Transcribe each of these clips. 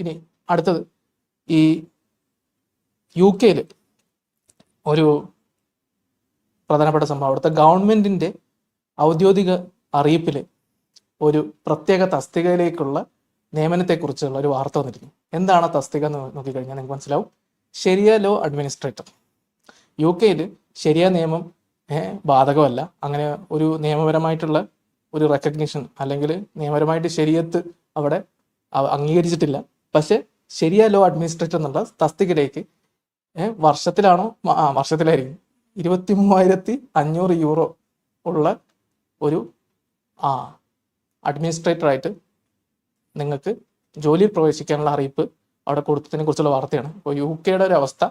ഇനി അടുത്തത്, ഈ UK ഒരു പ്രധാനപ്പെട്ട സംഭവം, അവിടുത്തെ ഗവൺമെന്റിന്റെ ഔദ്യോഗിക അറിയിപ്പിൽ ഒരു പ്രത്യേക തസ്തികയിലേക്കുള്ള നിയമനത്തെക്കുറിച്ചുള്ള ഒരു വാർത്ത വന്നിരിക്കും. എന്താണ് ആ തസ്തിക എന്ന് നോക്കിക്കഴിഞ്ഞാൽ നിങ്ങൾക്ക് മനസ്സിലാവും. ശരിയ ലോ അഡ്മിനിസ്ട്രേറ്റർ. UK ശരിയ നിയമം ബാധകമല്ല. അങ്ങനെ ഒരു നിയമപരമായിട്ടുള്ള ഒരു റെക്കഗ്നിഷൻ അല്ലെങ്കിൽ നിയമപരമായിട്ട് ശരിയത്ത് അവിടെ അംഗീകരിച്ചിട്ടില്ല. പക്ഷെ ശരിയ ലോ അഡ്മിനിസ്ട്രേറ്റർ എന്നുള്ള തസ്തികയിലേക്ക് വർഷത്തിലാണോ വർഷത്തിലായിരിക്കും 23,500 യൂറോ ഉള്ള ഒരു അഡ്മിനിസ്ട്രേറ്ററായിട്ട് നിങ്ങൾക്ക് ജോലിയിൽ പ്രവേശിക്കാനുള്ള അറിയിപ്പ് അവിടെ കൊടുത്തതിനെ കുറിച്ചുള്ള വാർത്തയാണ്. അപ്പോൾ UK ഒരു അവസ്ഥ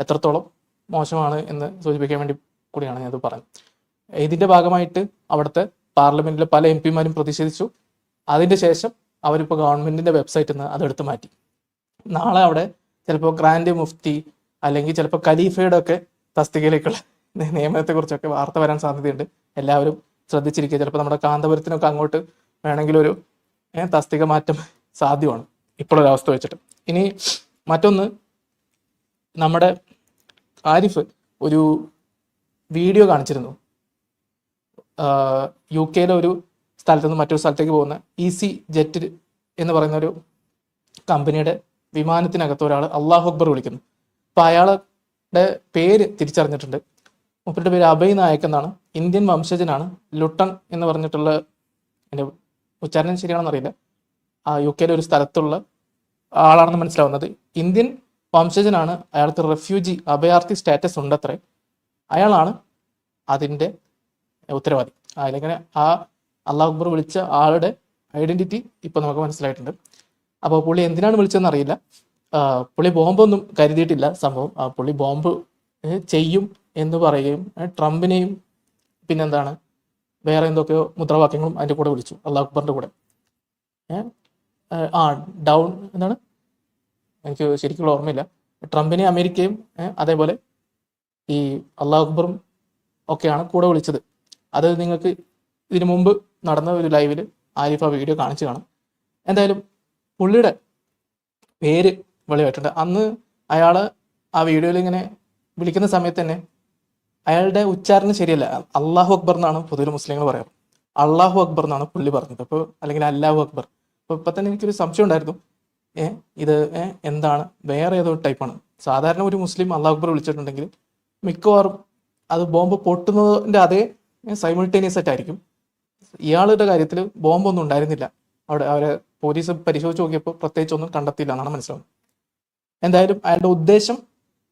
എത്രത്തോളം മോശമാണ് എന്ന് സൂചിപ്പിക്കാൻ വേണ്ടി കൂടിയാണ് ഞാനത് പറഞ്ഞത്. ഇതിന്റെ ഭാഗമായിട്ട് അവിടുത്തെ പാർലമെന്റിലെ പല MP മാരും പ്രതിഷേധിച്ചു. അതിന്റെ ശേഷം അവരിപ്പോൾ ഗവൺമെന്റിന്റെ വെബ്സൈറ്റിൽ നിന്ന് അതെടുത്ത് മാറ്റി. നാളെ അവിടെ ചിലപ്പോൾ ഗ്രാൻഡ് മുഫ്തി അല്ലെങ്കിൽ ചിലപ്പോൾ ഖലീഫയുടെ ഒക്കെ തസ്തികയിലേക്കുള്ള നിയമനത്തെക്കുറിച്ചൊക്കെ വാർത്ത വരാൻ സാധ്യതയുണ്ട്. എല്ലാവരും ശ്രദ്ധിച്ചിരിക്കുക. ചിലപ്പോൾ നമ്മുടെ കാന്തപുരത്തിനൊക്കെ അങ്ങോട്ട് വേണമെങ്കിൽ ഒരു തസ്തിക മാറ്റം സാധ്യമാണ് ഇപ്പോഴൊരവസ്ഥ വെച്ചിട്ട്. ഇനി മറ്റൊന്ന്, നമ്മുടെ ആരിഫ് ഒരു വീഡിയോ കാണിച്ചിരുന്നു. UK ഒരു സ്ഥലത്ത് നിന്ന് മറ്റൊരു സ്ഥലത്തേക്ക് പോകുന്ന EasyJet എന്ന് പറയുന്ന ഒരു കമ്പനിയുടെ വിമാനത്തിനകത്ത് ഒരാൾ അള്ളാഹു അക്ബർ വിളിക്കുന്നു. അപ്പോൾ അയാളുടെ പേര് തിരിച്ചറിഞ്ഞിട്ടുണ്ട്. മൂപ്പരുടെ പേര് അഭയ് നായക് എന്നാണ്. ഇന്ത്യൻ വംശജനാണ്. ലുട്ടൺ എന്ന് പറഞ്ഞിട്ടുള്ള, എൻ്റെ ഉച്ചാരണം ശരിയാണെന്ന് അറിയില്ല, UK ഒരു സ്ഥലത്തുള്ള ആളാണെന്ന് മനസ്സിലാവുന്നത്. ഇന്ത്യൻ വംശജനാണ്. അയാൾക്ക് റെഫ്യൂജി അഭയാർത്ഥി സ്റ്റാറ്റസ് ഉണ്ടത്രേ. അയാളാണ് അതിൻ്റെ ഉത്തരവാദി. അതിലെങ്ങനെ ആ അള്ളാഹു അക്ബർ വിളിച്ച ആളുടെ ഐഡന്റിറ്റി ഇപ്പൊ നമുക്ക് മനസ്സിലായിട്ടുണ്ട്. അപ്പോൾ പുള്ളി എന്തിനാണ് വിളിച്ചതെന്ന് അറിയില്ല. പുള്ളി ബോംബൊന്നും കരുതിയിട്ടില്ല. സംഭവം പുള്ളി ബോംബ് ചെയ്യും എന്ന് പറയുകയും ട്രംപിനെയും പിന്നെന്താണ് വേറെ എന്തൊക്കെയോ മുദ്രാവാക്യങ്ങളും അതിൻ്റെ കൂടെ വിളിച്ചു, അള്ളാഹു അക്ബറിന്റെ കൂടെ. ഡൗൺ എന്താണ്, എനിക്ക് ശരിക്കുള്ള ഓർമ്മയില്ല. ട്രംപിനെയും അമേരിക്കയും അതേപോലെ ഈ അള്ളാഹു അക്ബറും ഒക്കെയാണ് കൂടെ വിളിച്ചത്. അത് നിങ്ങൾക്ക് ഇതിനു മുമ്പ് നടന്ന ഒരു ലൈവിൽ ആരിഫ് വീഡിയോ കാണിച്ചു കാണാം. എന്തായാലും പുള്ളിയുടെ പേര് വെളിവായിട്ടുണ്ട്. അന്ന് അയാൾ ആ വീഡിയോയിൽ ഇങ്ങനെ വിളിക്കുന്ന സമയത്ത് തന്നെ അയാളുടെ ഉച്ചാരണം ശരിയല്ല. അള്ളാഹു അക്ബർ എന്നാണ് പൊതുവെ മുസ്ലിങ്ങൾ പറയാറ്. അള്ളാഹു അക്ബർ എന്നാണ് പുള്ളി പറഞ്ഞത്. അപ്പോൾ അല്ലെങ്കിൽ അല്ലാഹു അക്ബർ. അപ്പോൾ ഇപ്പം തന്നെ എനിക്കൊരു സംശയം ഉണ്ടായിരുന്നു, ഇത് എന്താണ്, വേറെ ഏതോ ടൈപ്പാണ്. സാധാരണ ഒരു മുസ്ലിം അള്ളാഹു അക്ബർ വിളിച്ചിട്ടുണ്ടെങ്കിൽ മിക്കവാറും അത് ബോംബ് പൊട്ടുന്നതിൻ്റെ അതേ സൈമിൾട്ടേനിയസ് ആയിട്ടായിരിക്കും. ഇയാളുടെ കാര്യത്തിൽ ബോംബൊന്നും ഉണ്ടായിരുന്നില്ല. അവിടെ അവരെ പോലീസ് പരിശോധിച്ച് നോക്കിയപ്പോൾ പ്രത്യേകിച്ചൊന്നും കണ്ടെത്തിയില്ല എന്നാണ് മനസ്സിലാവുന്നത്. എന്തായാലും അയാളുടെ ഉദ്ദേശം,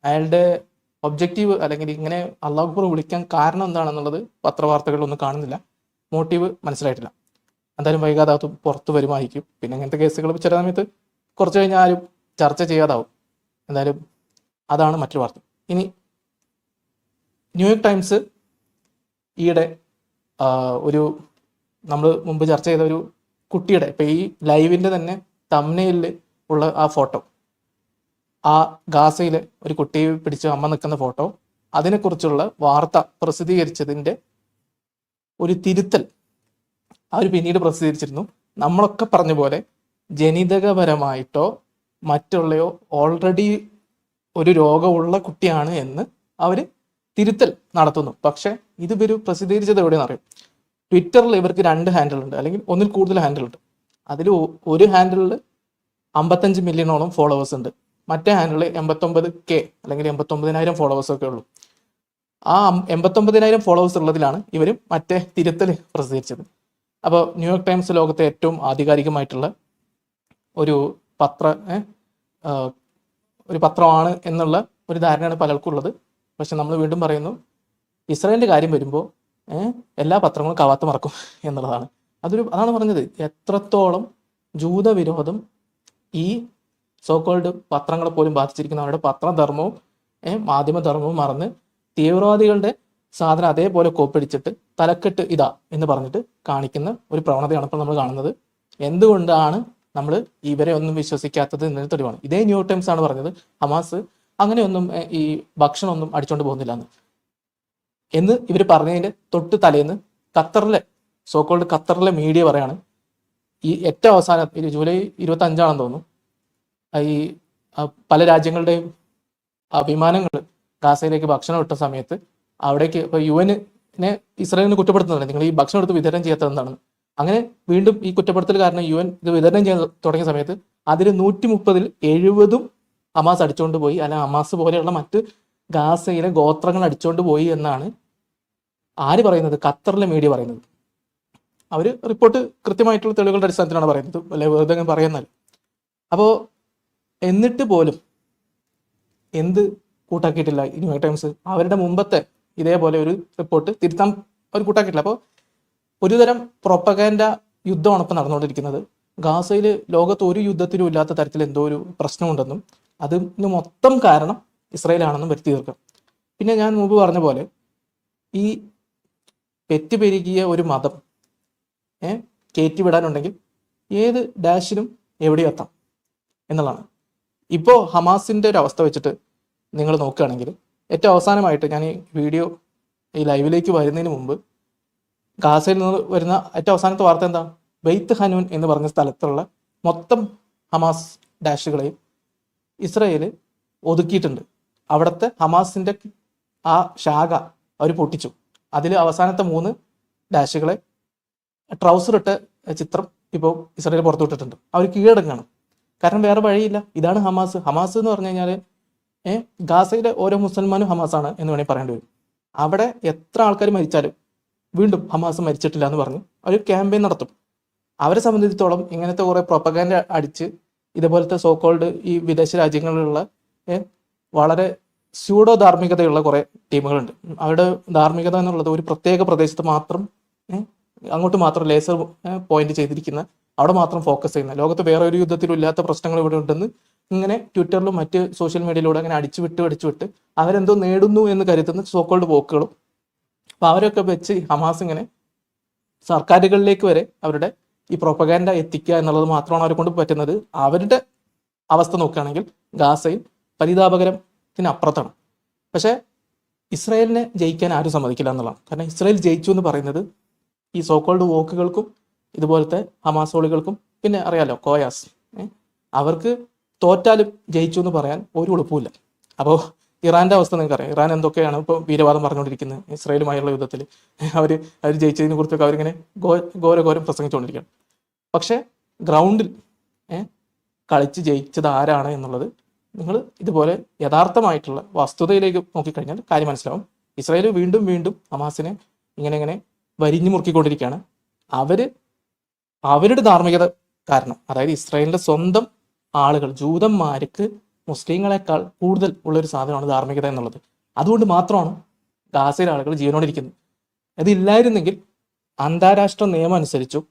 അയാളുടെ ഒബ്ജക്റ്റീവ് അല്ലെങ്കിൽ ഇങ്ങനെ അള്ളാഹു അക്ബർ വിളിക്കാൻ കാരണം എന്താണെന്നുള്ളത് പത്രവാർത്തകളിലൊന്നും കാണുന്നില്ല. മോട്ടീവ് മനസ്സിലായിട്ടില്ല. എന്തായാലും വൈകാതെ അത് പുറത്തു വരുമായിരിക്കും. പിന്നെ ഇങ്ങനത്തെ കേസുകൾ ചില സമയത്ത് കുറച്ച് കഴിഞ്ഞാൽ ആരും ചർച്ച ചെയ്യാതാവും. എന്തായാലും അതാണ് മറ്റൊരു വാർത്ത. ഇനി ന്യൂയോർക്ക് ടൈംസ് ഈയിടെ ഒരു നമ്മൾ മുമ്പ് ചർച്ച ചെയ്ത ഒരു കുട്ടിയുടെ, ഇപ്പം ഈ ലൈവിൻ്റെ തന്നെ തംബ്നെയിലിൽ ഉള്ള ആ ഫോട്ടോ, ആ ഗാസയിൽ ഒരു കുട്ടിയെ പിടിച്ച് അമ്മ നിൽക്കുന്ന ഫോട്ടോ, അതിനെക്കുറിച്ചുള്ള വാർത്ത പ്രസിദ്ധീകരിച്ചതിൻ്റെ ഒരു തിരുത്തൽ അവർ പിന്നീട് പ്രസിദ്ധീകരിച്ചിരുന്നു. നമ്മളൊക്കെ പറഞ്ഞ പോലെ ജനിതകപരമായിട്ടോ മറ്റുള്ളയോ ഓൾറെഡി ഒരു രോഗമുള്ള കുട്ടിയാണ് എന്ന് അവർ തിരുത്തൽ നടത്തുന്നു. പക്ഷെ ഇത് ഇവർ പ്രസിദ്ധീകരിച്ചത് എവിടെയെന്ന് അറിയും. ട്വിറ്ററിൽ ഇവർക്ക് 2 ഹാൻഡിൽ ഉണ്ട്, അല്ലെങ്കിൽ ഒന്നിൽ കൂടുതൽ ഹാൻഡിൽ ഉണ്ട്. അതിൽ ഒരു ഹാൻഡിലിൽ 55 മില്യണോളം ഫോളോവേഴ്സ് ഉണ്ട്. മറ്റേ ഹാൻഡിൽ 89K അല്ലെങ്കിൽ 89,000 ഫോളോവേഴ്സൊക്കെ ഉള്ളൂ. ആ 89,000 ഫോളോവേഴ്സ് ഉള്ളതിലാണ് ഇവർ മറ്റേ തിരുത്തൽ പ്രസിദ്ധീകരിച്ചത്. അപ്പോൾ ന്യൂയോർക്ക് ടൈംസ് ലോകത്തെ ഏറ്റവും ആധികാരികമായിട്ടുള്ള ഒരു പത്രമാണ് എന്നുള്ള ഒരു ധാരണയാണ് പലർക്കും ഉള്ളത്. പക്ഷെ നമ്മൾ വീണ്ടും പറയുന്നു, ഇസ്രായേലിൻ്റെ കാര്യം വരുമ്പോൾ എല്ലാ പത്രങ്ങളും കവാത്ത് മറക്കും എന്നുള്ളതാണ്. അതാണ് പറഞ്ഞത്, എത്രത്തോളം ജൂതവിരോധം ഈ സോക്കോൾഡ് പത്രങ്ങളെ പോലും ബാധിച്ചിരിക്കുന്ന അവരുടെ പത്രധർമ്മവും മാധ്യമധർമ്മവും മറന്ന് തീവ്രവാദികളുടെ സാധനം അതേപോലെ കോപ്പടിച്ചിട്ട് തലക്കെട്ട് ഇതാ എന്ന് പറഞ്ഞിട്ട് കാണിക്കുന്ന ഒരു പ്രവണതയാണ് ഇപ്പോൾ നമ്മൾ കാണുന്നത്. എന്തുകൊണ്ടാണ് നമ്മൾ ഇവരെ ഒന്നും വിശ്വസിക്കാത്തത് എന്നൊരു തെളിവാണ്. ഇതേ ന്യൂയോർക്ക് ടൈംസ് ആണ് പറഞ്ഞത് ഹമാസ് അങ്ങനെയൊന്നും ഈ ഭക്ഷണമൊന്നും അടിച്ചുകൊണ്ട് പോകുന്നില്ല എന്ന് ഇവർ പറഞ്ഞതിൻ്റെ തൊട്ട് തലേന്ന് ഖത്തറിലെ മീഡിയ പറയാണ്, ഈ ഏറ്റവും അവസാനം ജൂലൈ 25 തോന്നുന്നു, ഈ പല രാജ്യങ്ങളുടെയും വിമാനങ്ങൾ ഗാസയിലേക്ക് ഭക്ഷണം ഇട്ട സമയത്ത് അവിടേക്ക് ഇപ്പോൾ UN ഇസ്രായേലിനെ കുറ്റപ്പെടുത്തുന്നുണ്ട്, നിങ്ങൾ ഈ ഭക്ഷണം എടുത്ത് വിതരണം ചെയ്യാത്തത് എന്താണെന്ന്. അങ്ങനെ വീണ്ടും ഈ കുറ്റപ്പെടുത്തൽ കാരണം UN ഇത് വിതരണം ചെയ്യാൻ തുടങ്ങിയ സമയത്ത് അതിൽ 130-ൽ 70 ഹമാസ് അടിച്ചുകൊണ്ട് പോയി, അല്ലെങ്കിൽ ഹമാസ് പോലെയുള്ള മറ്റ് ഗാസയിലെ ഗോത്രങ്ങൾ അടിച്ചുകൊണ്ട് പോയി എന്നാണ് ആര് പറയുന്നത്? ഖത്തറിലെ മീഡിയ പറയുന്നത്. അവർ റിപ്പോർട്ട് കൃത്യമായിട്ടുള്ള തെളിവുകളുടെ അടിസ്ഥാനത്തിലാണ് പറയുന്നത്, അല്ലെ വെറുതെ അങ്ങനെ പറയുന്നത്. അപ്പോൾ എന്നിട്ട് പോലും എന്ത് കൂട്ടാക്കിയിട്ടില്ല ഈ ന്യൂയോർക്ക് ടൈംസ്. അവരുടെ മുമ്പത്തെ ഇതേപോലെ ഒരു റിപ്പോർട്ട് തിരുത്താൻ അവർ കൂട്ടാക്കിയിട്ടില്ല. അപ്പോൾ ഒരുതരം പ്രൊപ്പഗാൻഡ യുദ്ധമാണ് ഇപ്പോൾ നടന്നുകൊണ്ടിരിക്കുന്നത്. ഗാസയിൽ ലോകത്ത് ഒരു യുദ്ധത്തിലും ഇല്ലാത്ത തരത്തിൽ എന്തോ ഒരു പ്രശ്നമുണ്ടെന്നും അതിന് മൊത്തം കാരണം ഇസ്രായേലാണെന്നും വരുത്തി തീർക്കും. പിന്നെ ഞാൻ മുമ്പ് പറഞ്ഞ പോലെ ഈ പെറ്റുപെരുകിയ ഒരു മതം കയറ്റിവിടാനുണ്ടെങ്കിൽ ഏത് ഡാഷിനും എവിടെയും എത്താം എന്നുള്ളതാണ്. ഇപ്പോൾ ഹമാസിൻ്റെ ഒരു അവസ്ഥ വെച്ചിട്ട് നിങ്ങൾ നോക്കുകയാണെങ്കിൽ ഏറ്റവും അവസാനമായിട്ട് ഞാൻ ഈ വീഡിയോ ഈ ലൈവിലേക്ക് വരുന്നതിന് മുമ്പ് ഗാസയിൽ നിന്ന് വരുന്ന ഏറ്റവും അവസാനത്തെ വാർത്ത എന്താ? ബെയ്ത്ത് ഹനൂൻ എന്ന് പറഞ്ഞ സ്ഥലത്തുള്ള മൊത്തം ഹമാസ് ഡാഷുകളെയും ഇസ്രായേൽ ഒതുക്കിയിട്ടുണ്ട്. അവിടുത്തെ ഹമാസിൻ്റെ ആ ശാഖ അവർ പൊട്ടിച്ചു. അതിൽ അവസാനത്തെ 3 ഡാഷുകളെ ട്രൗസർ ഇട്ട ചിത്രം ഇപ്പോൾ ഇസ്രായേൽ പുറത്തുവിട്ടിട്ടുണ്ട്. അവർ കീഴടങ്ങാണ്. കാരണം വേറെ വഴിയില്ല. ഇതാണ് ഹമാസ്. ഹമാസ് എന്ന് പറഞ്ഞു കഴിഞ്ഞാൽ ഗാസയിലെ ഓരോ മുസൽമാനും ഹമാസാണ് എന്ന് വേണമെങ്കിൽ പറയേണ്ടി വരും. അവിടെ എത്ര ആൾക്കാർ മരിച്ചാലും വീണ്ടും ഹമാസ് മരിച്ചിട്ടില്ല എന്ന് പറഞ്ഞ് ഒരു ക്യാമ്പയിൻ നടത്തും. അവരെ സംബന്ധിച്ചിടത്തോളം ഇങ്ങനത്തെ കുറേ പ്രൊപ്പഗാൻഡ അടിച്ച് ഇതുപോലത്തെ സോക്കോൾഡ് ഈ വിദേശ രാജ്യങ്ങളിലുള്ള വളരെ സ്യൂഡോ ധാർമ്മികതയുള്ള കുറേ ടീമുകളുണ്ട്. അവരുടെ ധാർമ്മികത എന്നുള്ളത് ഒരു പ്രത്യേക പ്രദേശത്ത് മാത്രം അങ്ങോട്ട് മാത്രം ലേസർ പോയിന്റ് ചെയ്തിരിക്കുന്ന, അവിടെ മാത്രം ഫോക്കസ് ചെയ്യുന്ന, ലോകത്ത് വേറെ ഒരു യുദ്ധത്തിലും ഇല്ലാത്ത പ്രശ്നങ്ങൾ ഇവിടെ ഉണ്ടെന്ന് ഇങ്ങനെ ട്വിറ്ററിലും മറ്റ് സോഷ്യൽ മീഡിയയിലൂടെ അങ്ങനെ അടിച്ചു വിട്ട് അവരെന്തോ നേടുന്നു എന്ന് കരുതുന്ന സോക്കോൾഡ് പോക്കുകളും. അപ്പം അവരൊക്കെ വെച്ച് ഹമാസ് ഇങ്ങനെ സർക്കാരുകളിലേക്ക് വരെ അവരുടെ ഈ പ്രൊപ്പഗാൻഡ എത്തിക്കുക എന്നുള്ളത് മാത്രമാണ് അവരെ കൊണ്ട് പറ്റുന്നത്. അവരുടെ അവസ്ഥ നോക്കുകയാണെങ്കിൽ ഗാസയിൽ പരിതാപകരത്തിനപ്പുറത്താണ്. പക്ഷേ ഇസ്രായേലിനെ ജയിക്കാൻ ആരും സമ്മതിക്കില്ല എന്നുള്ളതാണ്. കാരണം ഇസ്രായേൽ ജയിച്ചു എന്ന് പറയുന്നത് ഈ സോക്കോൾഡ് വോക്കുകൾക്കും ഇതുപോലത്തെ ഹമാസോളികൾക്കും പിന്നെ അറിയാലോ കോയാസ് അവർക്ക് തോറ്റാലും ജയിച്ചു എന്ന് പറയാൻ ഒരു എളുപ്പമില്ല. അപ്പോൾ ഇറാൻ്റെ അവസ്ഥ നിങ്ങൾക്കറിയാം. ഇറാൻ എന്തൊക്കെയാണ് ഇപ്പോൾ വീരവാദം പറഞ്ഞുകൊണ്ടിരിക്കുന്നത് ഇസ്രായേലുമായുള്ള യുദ്ധത്തിൽ. അവർ ജയിച്ചതിനെ കുറിച്ചൊക്കെ അവരിങ്ങനെ ഘോരം പ്രസംഗിച്ചുകൊണ്ടിരിക്കുകയാണ്. പക്ഷേ ഗ്രൗണ്ടിൽ കളിച്ച് ജയിച്ചത് ആരാണ് എന്നുള്ളത് നിങ്ങൾ ഇതുപോലെ യഥാർത്ഥമായിട്ടുള്ള വസ്തുതയിലേക്ക് നോക്കിക്കഴിഞ്ഞാൽ കാര്യം മനസ്സിലാവും. ഇസ്രായേൽ വീണ്ടും വീണ്ടും ഹമാസിനെ ഇങ്ങനെ വരിഞ്ഞു മുറുക്കിക്കൊണ്ടിരിക്കുകയാണ്. അവരുടെ ധാർമ്മികത കാരണം, അതായത് ഇസ്രായേലിൻ്റെ സ്വന്തം ആളുകൾ ജൂതന്മാർക്ക് മുസ്ലിങ്ങളെക്കാൾ കൂടുതൽ ഉള്ളൊരു സാധനമാണ് ധാർമ്മികത എന്നുള്ളത്. അതുകൊണ്ട് മാത്രമാണ് ഗാസയിലെ ആളുകൾ ജീവനോടിരിക്കുന്നത്. അതില്ലായിരുന്നെങ്കിൽ അന്താരാഷ്ട്ര നിയമം അനുസരിച്ചും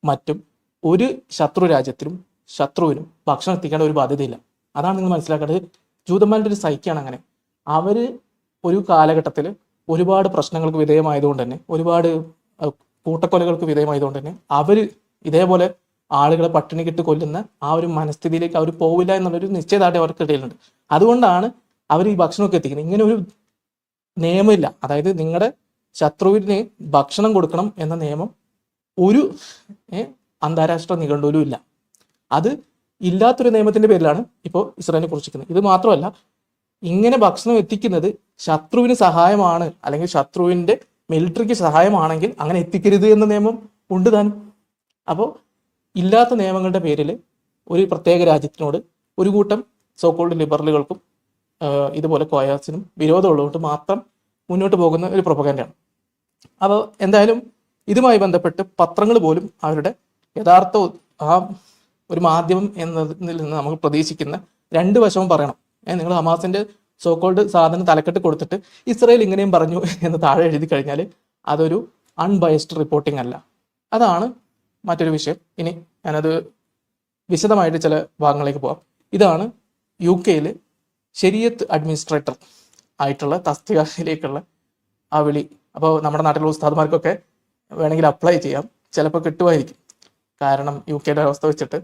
മറ്റും ഒരു ശത്രു രാജ്യത്തിനും ശത്രുവിനും ഭക്ഷണം എത്തിക്കേണ്ട ഒരു ബാധ്യതയില്ല. അതാണ് നിങ്ങൾ മനസ്സിലാക്കേണ്ടത്. ജൂതന്മാരുടെ ഒരു സൈക്കിയാണ് അങ്ങനെ. അവർ ഒരു കാലഘട്ടത്തിൽ ഒരുപാട് പ്രശ്നങ്ങൾക്ക് വിധേയമായതുകൊണ്ട് തന്നെ, ഒരുപാട് കൂട്ടക്കൊലകൾക്ക് വിധേയമായതുകൊണ്ട് തന്നെ അവർ ഇതേപോലെ ആളുകളെ പട്ടിണിക്കിട്ട് കൊല്ലുന്ന ആ ഒരു മനസ്ഥിതിയിലേക്ക് അവർ പോവില്ല എന്നുള്ളൊരു നിശ്ചയദാർഢ്യം അവർക്കിടയിലുണ്ട്. അതുകൊണ്ടാണ് അവർ ഈ ഭക്ഷണമൊക്കെ എത്തിക്കുന്നത്. ഇങ്ങനെ ഒരു നിയമമില്ല. അതായത് നിങ്ങളുടെ ശത്രുവിന് ഭക്ഷണം കൊടുക്കണം എന്ന നിയമം ഒരു അന്താരാഷ്ട്ര നിഘണ്ടുവിലും ഇല്ല. അത് ഇല്ലാത്തൊരു നിയമത്തിന്റെ പേരിലാണ് ഇപ്പോൾ ഇസ്രായേലിനെ കുറിച്ചിരിക്കുന്നത്. ഇത് മാത്രമല്ല, ഇങ്ങനെ ഭക്ഷണം എത്തിക്കുന്നത് ശത്രുവിന് സഹായമാണ്, അല്ലെങ്കിൽ ശത്രുവിന്റെ മിലിറ്ററിക്ക് സഹായമാണെങ്കിൽ അങ്ങനെ എത്തിക്കരുത് എന്ന നിയമം ഉണ്ട് താനും. അപ്പോൾ ഇല്ലാത്ത നിയമങ്ങളുടെ പേരിൽ ഒരു പ്രത്യേക രാജ്യത്തിനോട് ഒരു കൂട്ടം സോക്കോൾഡ് ലിബറലുകൾക്കും ഇതുപോലെ കോയാസിനും വിരോധമുള്ളതുകൊണ്ട് മാത്രം മുന്നോട്ട് പോകുന്ന ഒരു പ്രൊപ്പഗാൻഡയാണ്. അപ്പോൾ എന്തായാലും ഇതുമായി ബന്ധപ്പെട്ട് പത്രങ്ങൾ പോലും അവരുടെ യഥാർത്ഥ ആ ഒരു മാധ്യമം എന്നതിൽ നിന്ന് നമുക്ക് പ്രതീക്ഷിക്കുന്ന 2 വശവും പറയണം. നിങ്ങൾ ഹമാസിന്റെ സോക്കോൾഡ് സാധനം തലക്കെട്ട് കൊടുത്തിട്ട് ഇസ്രായേൽ ഇങ്ങനെയും പറഞ്ഞു എന്ന് താഴെ എഴുതി കഴിഞ്ഞാൽ അതൊരു അൺബയസ്ഡ് റിപ്പോർട്ടിംഗ് അല്ല. അതാണ് മറ്റൊരു വിഷയം. ഇനി ഞാനത് വിശദമായിട്ട് ചില ഭാഗങ്ങളിലേക്ക് പോകാം. ഇതാണ് UK ശരിയത്ത് അഡ്മിനിസ്ട്രേറ്റർ ആയിട്ടുള്ള തസ്തികയിലേക്കുള്ള ആ വിളി. അപ്പോൾ നമ്മുടെ നാട്ടിലുള്ള ഉസ്താദ്മാർക്കൊക്കെ വേണമെങ്കിൽ അപ്ലൈ ചെയ്യാം, ചിലപ്പോൾ കിട്ടുമായിരിക്കും. കാരണം UK അവസ്ഥ വെച്ചിട്ട്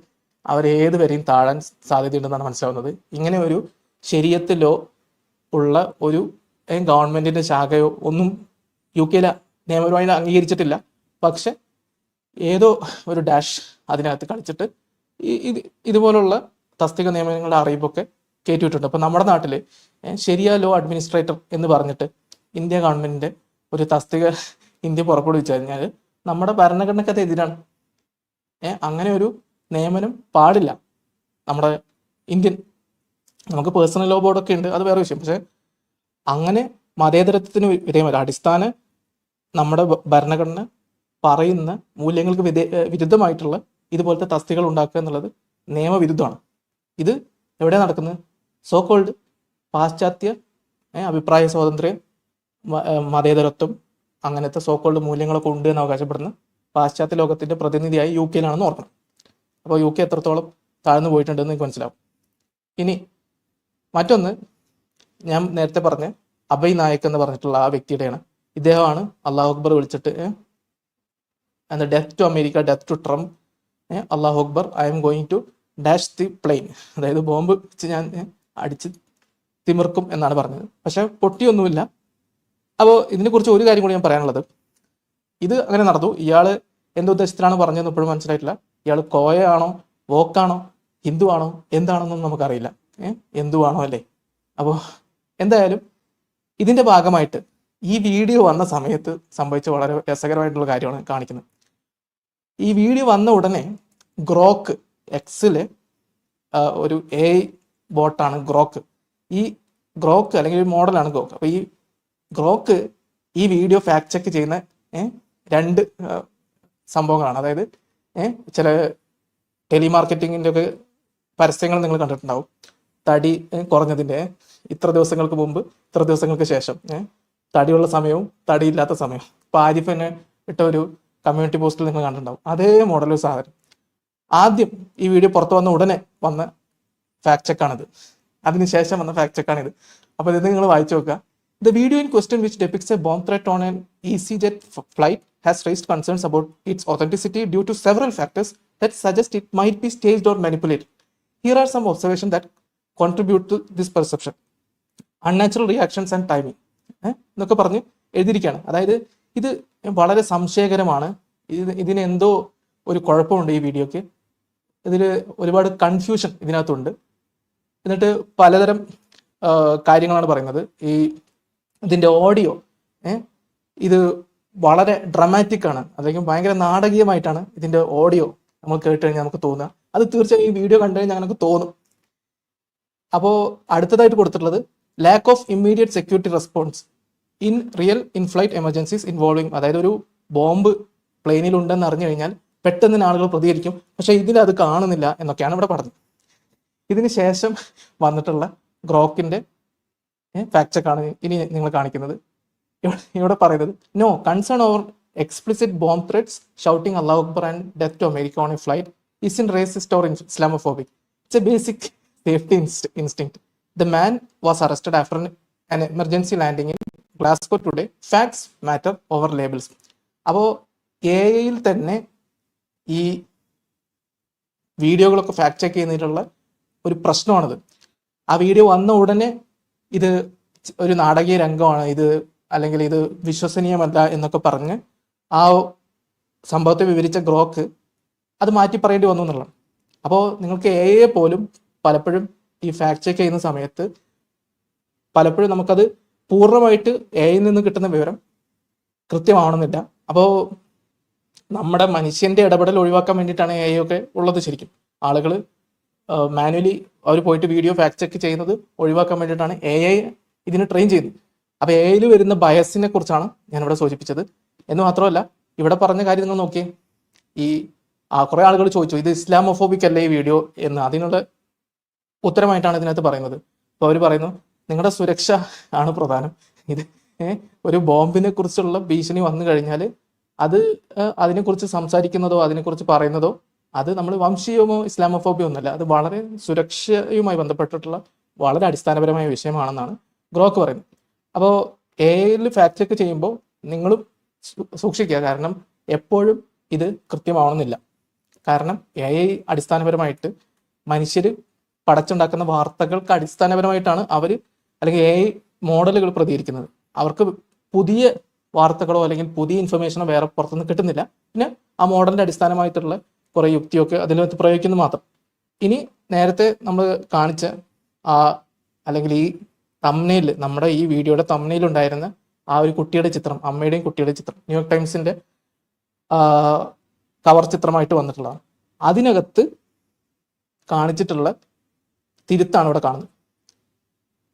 അവരേത് വരെയും താഴാൻ സാധ്യതയുണ്ടെന്നാണ് മനസ്സിലാവുന്നത്. ഇങ്ങനെ ഒരു ശരിയത്ത് ലോ ഉള്ള ഒരു ഗവൺമെന്റിന്റെ ശാഖയോ ഒന്നും UK നിയമപരമായി അംഗീകരിച്ചിട്ടില്ല. പക്ഷെ ഏതോ ഒരു ഡാഷ് അതിനകത്ത് കളിച്ചിട്ട് ഇതുപോലുള്ള തസ്തിക നിയമനങ്ങളുടെ അറിയിപ്പൊക്കെ കയറ്റിയിട്ടുണ്ട്. അപ്പോൾ നമ്മുടെ നാട്ടിൽ ശരിയ ലോ അഡ്മിനിസ്ട്രേറ്റർ എന്ന് പറഞ്ഞിട്ട് ഇന്ത്യ ഗവൺമെൻറ്റിൻ്റെ ഒരു തസ്തിക ഇന്ത്യ പുറപ്പെടുവിച്ചു കഴിഞ്ഞാൽ നമ്മുടെ ഭരണഘടനയ്ക്കത് എതിരാണ്. അങ്ങനെ ഒരു നിയമനം പാടില്ല നമ്മുടെ ഇന്ത്യൻ. നമുക്ക് പേഴ്സണൽ ലോ ബോർഡൊക്കെ ഉണ്ട്, അത് വേറെ വിഷയം. പക്ഷെ അങ്ങനെ മതേതരത്വത്തിന് വിധേയമല്ല. അടിസ്ഥാന നമ്മുടെ ഭരണഘടന പറയുന്ന മൂല്യങ്ങൾക്ക് വിരുദ്ധമായിട്ടുള്ള ഇതുപോലത്തെ തസ്തികൾ ഉണ്ടാക്കുക എന്നുള്ളത് നിയമവിരുദ്ധമാണ്. ഇത് എവിടെ നടക്കുന്നത്? സോ കോൾഡ് പാശ്ചാത്യ അഭിപ്രായ സ്വാതന്ത്ര്യം, മതേതരത്വം, അങ്ങനത്തെ സോ കോൾഡ് മൂല്യങ്ങളൊക്കെ ഉണ്ട് എന്ന് അവകാശപ്പെടുന്ന പാശ്ചാത്യ ലോകത്തിന്റെ പ്രതിനിധിയായി യു കെയിലാണെന്ന് ഓർക്കണം. അപ്പോൾ യു കെ എത്രത്തോളം താഴ്ന്നു പോയിട്ടുണ്ടെന്ന് എനിക്ക് മനസ്സിലാവും. ഇനി മറ്റൊന്ന്, ഞാൻ നേരത്തെ പറഞ്ഞ അഭയ് നായക് എന്ന് പറഞ്ഞിട്ടുള്ള ആ വ്യക്തിയുടെയാണ്. ഇദ്ദേഹമാണ് അള്ളാഹു അക്ബർ വിളിച്ചിട്ട് എന്താ death to America, death to Trump, അള്ളാഹു അക്ബർ, I'm going to dash the plane, അതായത് ബോംബ് വെച്ച് ഞാൻ അടിച്ച് തിമിർക്കും എന്നാണ് പറഞ്ഞത്. പക്ഷെ പൊട്ടിയൊന്നുമില്ല. അപ്പോൾ ഇതിനെക്കുറിച്ച് ഒരു കാര്യം കൂടി ഞാൻ പറയാനുള്ളത്, ഇത് അങ്ങനെ നടന്നു. ഇയാൾ എന്തുദ്ദേശത്തിലാണ് പറഞ്ഞതെന്ന് ഇപ്പോഴും മനസ്സിലായിട്ടില്ല. ഇയാൾ കോയയാണോ, വോക്കാണോ, ഹിന്ദു ആണോ, എന്താണെന്നൊന്നും നമുക്കറിയില്ല. ഹിന്ദുവാണോ അല്ലേ? അപ്പോൾ എന്തായാലും ഇതിന്റെ ഭാഗമായിട്ട് ഈ വീഡിയോ വന്ന സമയത്ത് സംഭവിച്ച വളരെ രസകരമായിട്ടുള്ള കാര്യമാണ് കാണിക്കുന്നത്. ഈ വീഡിയോ വന്ന ഉടനെ ഗ്രോക്ക്, എക്സിലെ ഒരു AI ബോട്ടാണ് ഗ്രോക്ക്. ഈ ഗ്രോക്ക് അല്ലെങ്കിൽ ഒരു മോഡലാണ് ഗ്രോക്ക്. അപ്പോൾ ഈ ഗ്രോക്ക് ഈ വീഡിയോ ഫാക്ട് ചെക്ക് ചെയ്യുന്ന രണ്ട് സംഭവങ്ങളാണ്. അതായത് ചില ടെലിമാർക്കറ്റിങ്ങിൻ്റെ ഒക്കെ പരസ്യങ്ങൾ നിങ്ങൾ കണ്ടിട്ടുണ്ടാവും. തടി കുറഞ്ഞതിൻ്റെ ഇത്ര ദിവസങ്ങൾക്ക് മുമ്പ്, ഇത്ര ദിവസങ്ങൾക്ക് ശേഷം, തടിയുള്ള സമയവും തടിയില്ലാത്ത സമയവും. ഇപ്പോൾ ആരിഫ് തന്നെ ഇട്ട ഒരു കമ്മ്യൂണിറ്റി പോസ്റ്റിൽ നിങ്ങൾ കണ്ടിട്ടുണ്ടാവും. അതേ മോഡൽ സാധനം. ആദ്യം ഈ വീഡിയോ പുറത്തു വന്ന ഉടനെ വന്ന ഫാക്ട് ചെക്കാണിത്. അതിനുശേഷം വന്ന ഫാക്ട് ചെക്കാണിത്. അപ്പോൾ ഇത് നിങ്ങൾ വായിച്ചു നോക്കുക. The video in question, which depicts a bomb threat on an EasyJet flight, has raised concerns about its authenticity due to several factors that suggest it might be staged or manipulated. Here are some observations that contribute to this perception. Unnatural reactions and timing എന്നൊക്കെ പറഞ്ഞ് എഴുതിയിരിക്കുകയാണ്. അതായത് ഇത് വളരെ സംശയകരമാണ്. ഇതിന് എന്തോ ഒരു കുഴപ്പമുണ്ട് ഈ വീഡിയോക്ക്. ഇതിൽ ഒരുപാട് കൺഫ്യൂഷൻ ഇതിനകത്തുണ്ട്. എന്നിട്ട് പലതരം കാര്യങ്ങളാണ് പറയുന്നത്. ഇതിൻ്റെ ഓഡിയോ ഇത് വളരെ ഡ്രമാറ്റിക് ആണ്, അല്ലെങ്കിൽ ഭയങ്കര നാടകീയമായിട്ടാണ് ഇതിൻ്റെ ഓഡിയോ നമ്മൾ കേട്ട് കഴിഞ്ഞാൽ നമുക്ക് തോന്നുക. അത് തീർച്ചയായും ഈ വീഡിയോ കണ്ടു കഴിഞ്ഞാൽ നമുക്ക് തോന്നും. അപ്പോൾ അടുത്തതായിട്ട് കൊടുത്തിട്ടുള്ളത് lack of immediate security response in real in-flight emergencies involving. അതായത് ഒരു ബോംബ് പ്ലെയിനിൽ ഉണ്ടെന്ന് അറിഞ്ഞു കഴിഞ്ഞാൽ പെട്ടെന്ന് തന്നെ ആളുകൾ പ്രതികരിക്കും. പക്ഷെ ഇതിലത് കാണുന്നില്ല എന്നൊക്കെയാണ് ഇവിടെ പറഞ്ഞത്. ഇതിന് ശേഷം വന്നിട്ടുള്ള ഗ്രോക്കിൻ്റെ ഫാക്ട് ചെക്കാണ് ഇനി നിങ്ങൾ കാണിക്കുന്നത്. ഇവിടെ പറയുന്നത്, no concern over explicit bomb threats shouting അല്ലാഹു അക്ബർ and death to America on a flight is in racist or Islamophobic. It's a basic safety instinct. The man was arrested after an emergency landing in Glasgow today. Facts matter over labels. അപ്പോൾ AI തന്നെ ഈ വീഡിയോകളൊക്കെ fact check ചെയ്യുന്നതിനുള്ള ഒരു പ്രശ്നമാണിത്. ആ video വന്ന ഉടനെ ഇത് ഒരു നാടകീയ രംഗമാണ് ഇത്, അല്ലെങ്കിൽ ഇത് വിശ്വസനീയമല്ല എന്നൊക്കെ പറഞ്ഞ് ആ സംഭവത്തെ വിവരിച്ച ഗ്രോക്ക് അത് മാറ്റി പറയേണ്ടി വന്നു എന്നുള്ളതാണ്. അപ്പോൾ നിങ്ങൾക്ക് AI പോലും പലപ്പോഴും ഈ ഫാക്ട് ചെക്ക് ചെയ്യുന്ന സമയത്ത് പലപ്പോഴും നമുക്കത് പൂർണ്ണമായിട്ട് AI നിന്ന് കിട്ടുന്ന വിവരം കൃത്യമാവണമെന്നില്ല. അപ്പോൾ നമ്മുടെ മനുഷ്യൻ്റെ ഇടപെടൽ ഒഴിവാക്കാൻ വേണ്ടിയിട്ടാണ് AI ഒക്കെ ഉള്ളത്. ശരിക്കും ആളുകൾ മാനുവലി അവർ പോയിട്ട് വീഡിയോ ഫാക്ട് ചെക്ക് ചെയ്യുന്നത് ഒഴിവാക്കാൻ വേണ്ടിയിട്ടാണ് AI ഇതിന് ട്രെയിൻ ചെയ്യുന്നത്. അപ്പോൾ AI വരുന്ന ബയസിനെ കുറിച്ചാണ് ഞാനിവിടെ സൂചിപ്പിച്ചത്. എന്ന് മാത്രമല്ല, ഇവിടെ പറഞ്ഞ കാര്യം നിങ്ങൾ നോക്കിയേ, ഈ കുറേ ആളുകൾ ചോദിച്ചു ഇത് ഇസ്ലാമോഫോബിക് അല്ലേ ഈ വീഡിയോ എന്ന്. അതിനുള്ള ഉത്തരമായിട്ടാണ് ഇതിനകത്ത് പറയുന്നത്. അപ്പോൾ അവർ പറയുന്നു നിങ്ങളുടെ സുരക്ഷ ആണ് പ്രധാനം. ഇത് ഒരു ബോംബിനെ കുറിച്ചുള്ള ഭീഷണി വന്നു കഴിഞ്ഞാൽ അത് അതിനെക്കുറിച്ച് സംസാരിക്കുന്നതോ അതിനെക്കുറിച്ച് പറയുന്നതോ അത് നമ്മൾ വംശീയമോ ഇസ്ലാമോഫോബിയോ ഒന്നുമല്ല. അത് വളരെ സുരക്ഷയുമായി ബന്ധപ്പെട്ടിട്ടുള്ള വളരെ അടിസ്ഥാനപരമായ വിഷയമാണെന്നാണ് ഗ്രോക്ക് പറയുന്നത്. അപ്പോൾ AI ഫാക്ട് ചെക്ക് ചെയ്യുമ്പോൾ നിങ്ങളും സൂക്ഷിക്കുക. കാരണം എപ്പോഴും ഇത് കൃത്യമാവണമെന്നില്ല. കാരണം AI അടിസ്ഥാനപരമായിട്ട് മനുഷ്യർ പടച്ചുണ്ടാക്കുന്ന വാർത്തകൾക്ക് അടിസ്ഥാനപരമായിട്ടാണ് അവർ, അല്ലെങ്കിൽ AI മോഡലുകൾ പ്രതികരിക്കുന്നത്. അവർക്ക് പുതിയ വാർത്തകളോ അല്ലെങ്കിൽ പുതിയ ഇൻഫർമേഷനോ വേറെ പുറത്തുനിന്ന് കിട്ടുന്നില്ല. പിന്നെ ആ മോഡലിൻ്റെ അടിസ്ഥാനമായിട്ടുള്ള കുറേ യുക്തിയൊക്കെ അതിനകത്ത് പ്രയോഗിക്കുന്നത് മാത്രം. ഇനി നേരത്തെ നമ്മൾ കാണിച്ച ആ അല്ലെങ്കിൽ ഈ തംബ്നെയിൽ, നമ്മുടെ ഈ വീഡിയോയുടെ തംബ്നെയിൽ ഉണ്ടായിരുന്ന ആ ഒരു കുട്ടിയുടെ ചിത്രം, അമ്മയുടെയും കുട്ടിയുടെ ചിത്രം, ന്യൂയോർക്ക് ടൈംസിന്റെ കവർ ചിത്രമായിട്ട് വന്നിട്ടുള്ളതാണ്. അതിനകത്ത് കാണിച്ചിട്ടുള്ള തിരുത്താണ് ഇവിടെ കാണുന്നത്.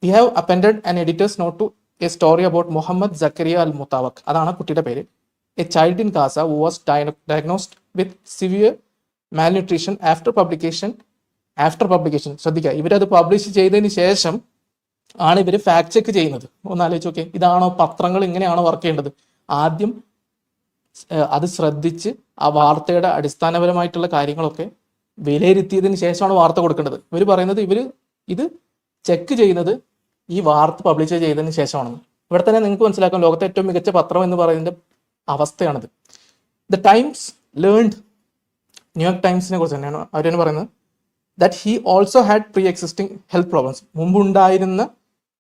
We have appended an editor's note to a story about Muhammad Zakaria al Mutawaq, അതാണ് കുട്ടിയുടെ പേര്. A child in Gaza who was diagnosed with severe malnutrition after publication. ശ്രദ്ധിക്കുക, ഇവരത് പബ്ലിഷ് ചെയ്തതിന് ശേഷം ആണ് ഇവർ ഫാക്ട് ചെക്ക് ചെയ്യുന്നത്. ഒന്ന് ആലോചിച്ച് നോക്കിയേ, ഇതാണോ പത്രങ്ങൾ ഇങ്ങനെയാണോ വർക്ക് ചെയ്യേണ്ടത്? ആദ്യം അത് ശ്രദ്ധിച്ച് ആ വാർത്തയുടെ അടിസ്ഥാനപരമായിട്ടുള്ള കാര്യങ്ങളൊക്കെ വിലയിരുത്തിയതിന് ശേഷമാണ് വാർത്ത കൊടുക്കേണ്ടത്. ഇവർ പറയുന്നത് ഇത് ചെക്ക് ചെയ്യുന്നത് ഈ വാർത്ത പബ്ലിഷ് ചെയ്തതിന് ശേഷമാണെന്ന്. ഇവിടെ തന്നെ നിങ്ങൾക്ക് മനസ്സിലാക്കാം, ലോകത്തെ ഏറ്റവും മികച്ച പത്രം എന്ന് പറയുന്നതിന്റെ അവസ്ഥയാണിത്. ദ ടൈംസ് ലേൺഡ്, ന്യൂയോർക്ക് ടൈംസിനെ കുറിച്ച് തന്നെയാണ് അവരെന്ന് പറയുന്നത്, that he also had pre existing health problems, മുമ്പുണ്ടായിരുന്ന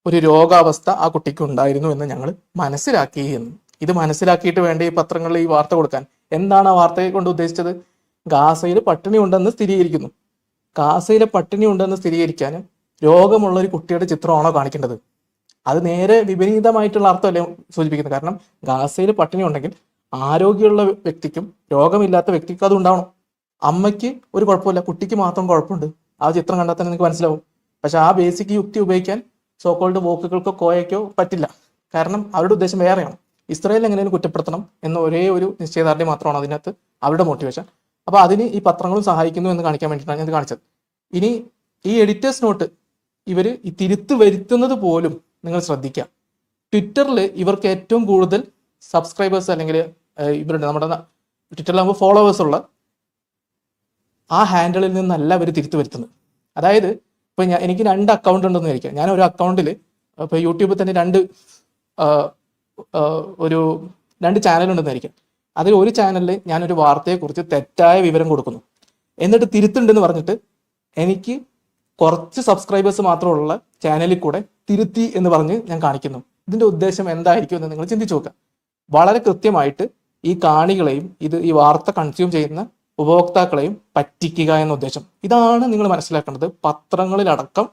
ഒരു രോഗാവസ്ഥ ആ കുട്ടിക്ക് ഉണ്ടായിരുന്നു എന്ന് ഞങ്ങൾ മനസ്സിലാക്കി എന്ന്. ഇത് മനസ്സിലാക്കിയിട്ട് വേണ്ട ഈ പത്രങ്ങളിൽ ഈ വാർത്ത കൊടുക്കാൻ. എന്താണ് ആ വാർത്തയെ കൊണ്ട് ഉദ്ദേശിച്ചത്? ഗാസയിൽ പട്ടിണി ഉണ്ടെന്ന് സ്ഥിരീകരിക്കുന്നു. ഗാസയിലെ പട്ടിണി ഉണ്ടെന്ന് സ്ഥിരീകരിക്കാൻ രോഗമുള്ള ഒരു കുട്ടിയുടെ ചിത്രമാണോ കാണിക്കേണ്ടത്? അത് നേരെ വിപരീതമായിട്ടുള്ള അർത്ഥമല്ലേ സൂചിപ്പിക്കുന്നത്. കാരണം ഗാസയിൽ പട്ടിണി ഉണ്ടെങ്കിൽ ആരോഗ്യമുള്ള വ്യക്തിക്കും രോഗമില്ലാത്ത വ്യക്തിക്കും അത് ഉണ്ടാവണം. അമ്മയ്ക്ക് ഒരു കുഴപ്പമില്ല, കുട്ടിക്ക് മാത്രം കുഴപ്പമുണ്ട്. ആ ചിത്രം കണ്ടാൽ തന്നെ നിങ്ങൾക്ക് മനസ്സിലാവും. പക്ഷെ ആ ബേസിക് യുക്തി ഉപയോഗിക്കാൻ സോക്കോൾഡ് വോക്കുകൾക്കോ കോയക്കോ പറ്റില്ല. കാരണം അവരുടെ ഉദ്ദേശം വേറെയാണ്. ഇസ്രായേൽ എങ്ങനെയും കുറ്റപ്പെടുത്തണം എന്ന ഒരേ ഒരു നിശ്ചയദാർഢ്യം മാത്രമാണ് അതിനകത്ത് അവരുടെ മോട്ടിവേഷൻ. അപ്പോൾ അതിന് ഈ പത്രങ്ങളും സഹായിക്കുന്നു എന്ന് കാണിക്കാൻ വേണ്ടിയിട്ടാണ് ഞാൻ കാണിച്ചത്. ഇനി ഈ എഡിറ്റേഴ്സ് നോട്ട് ഇവർ ഈ തിരുത്ത് വരുത്തുന്നത് പോലും നിങ്ങൾ ശ്രദ്ധിക്കുക. ട്വിറ്ററിൽ ഇവർക്ക് ഏറ്റവും കൂടുതൽ സബ്സ്ക്രൈബേഴ്സ് അല്ലെങ്കിൽ ഇവരുടെ നമ്മുടെ ട്വിറ്ററിലാകുമ്പോൾ ഫോളോവേഴ്സ് ഉള്ള ആ ഹാൻഡിലിൽ നിന്നല്ല അവർ തിരുത്ത് വരുത്തുന്നത്. അതായത് ഇപ്പൊ എനിക്ക് 2 അക്കൗണ്ട് ഉണ്ടെന്ന് വിചാരിക്കാം. ഞാൻ ഒരു അക്കൗണ്ടിൽ ഇപ്പൊ യൂട്യൂബിൽ തന്നെ രണ്ട് ചാനൽ ഉണ്ടെന്ന് വിചാരിക്കാം. അതിൽ ഒരു ചാനലിൽ ഞാനൊരു വാർത്തയെക്കുറിച്ച് തെറ്റായ വിവരം കൊടുക്കുന്നു, എന്നിട്ട് തിരുത്തുണ്ടെന്ന് പറഞ്ഞിട്ട് എനിക്ക് കുറച്ച് സബ്സ്ക്രൈബേഴ്സ് മാത്രമുള്ള ചാനലിൽ കൂടെ തിരുത്തി എന്ന് പറഞ്ഞ് ഞാൻ കാണിക്കുന്നു. ഇതിന്റെ ഉദ്ദേശം എന്തായിരിക്കും എന്ന് നിങ്ങൾ ചിന്തിച്ചു നോക്കുക. വളരെ കൃത്യമായിട്ട് ഈ കാണികളെയും ഈ വാർത്ത കൺസ്യൂം ചെയ്യുന്ന ഉപഭോക്താക്കളെയും പറ്റിക്കുക എന്ന ഉദ്ദേശം. ഇതാണ് നിങ്ങൾ മനസ്സിലാക്കേണ്ടത്. പത്രങ്ങളിലടക്കം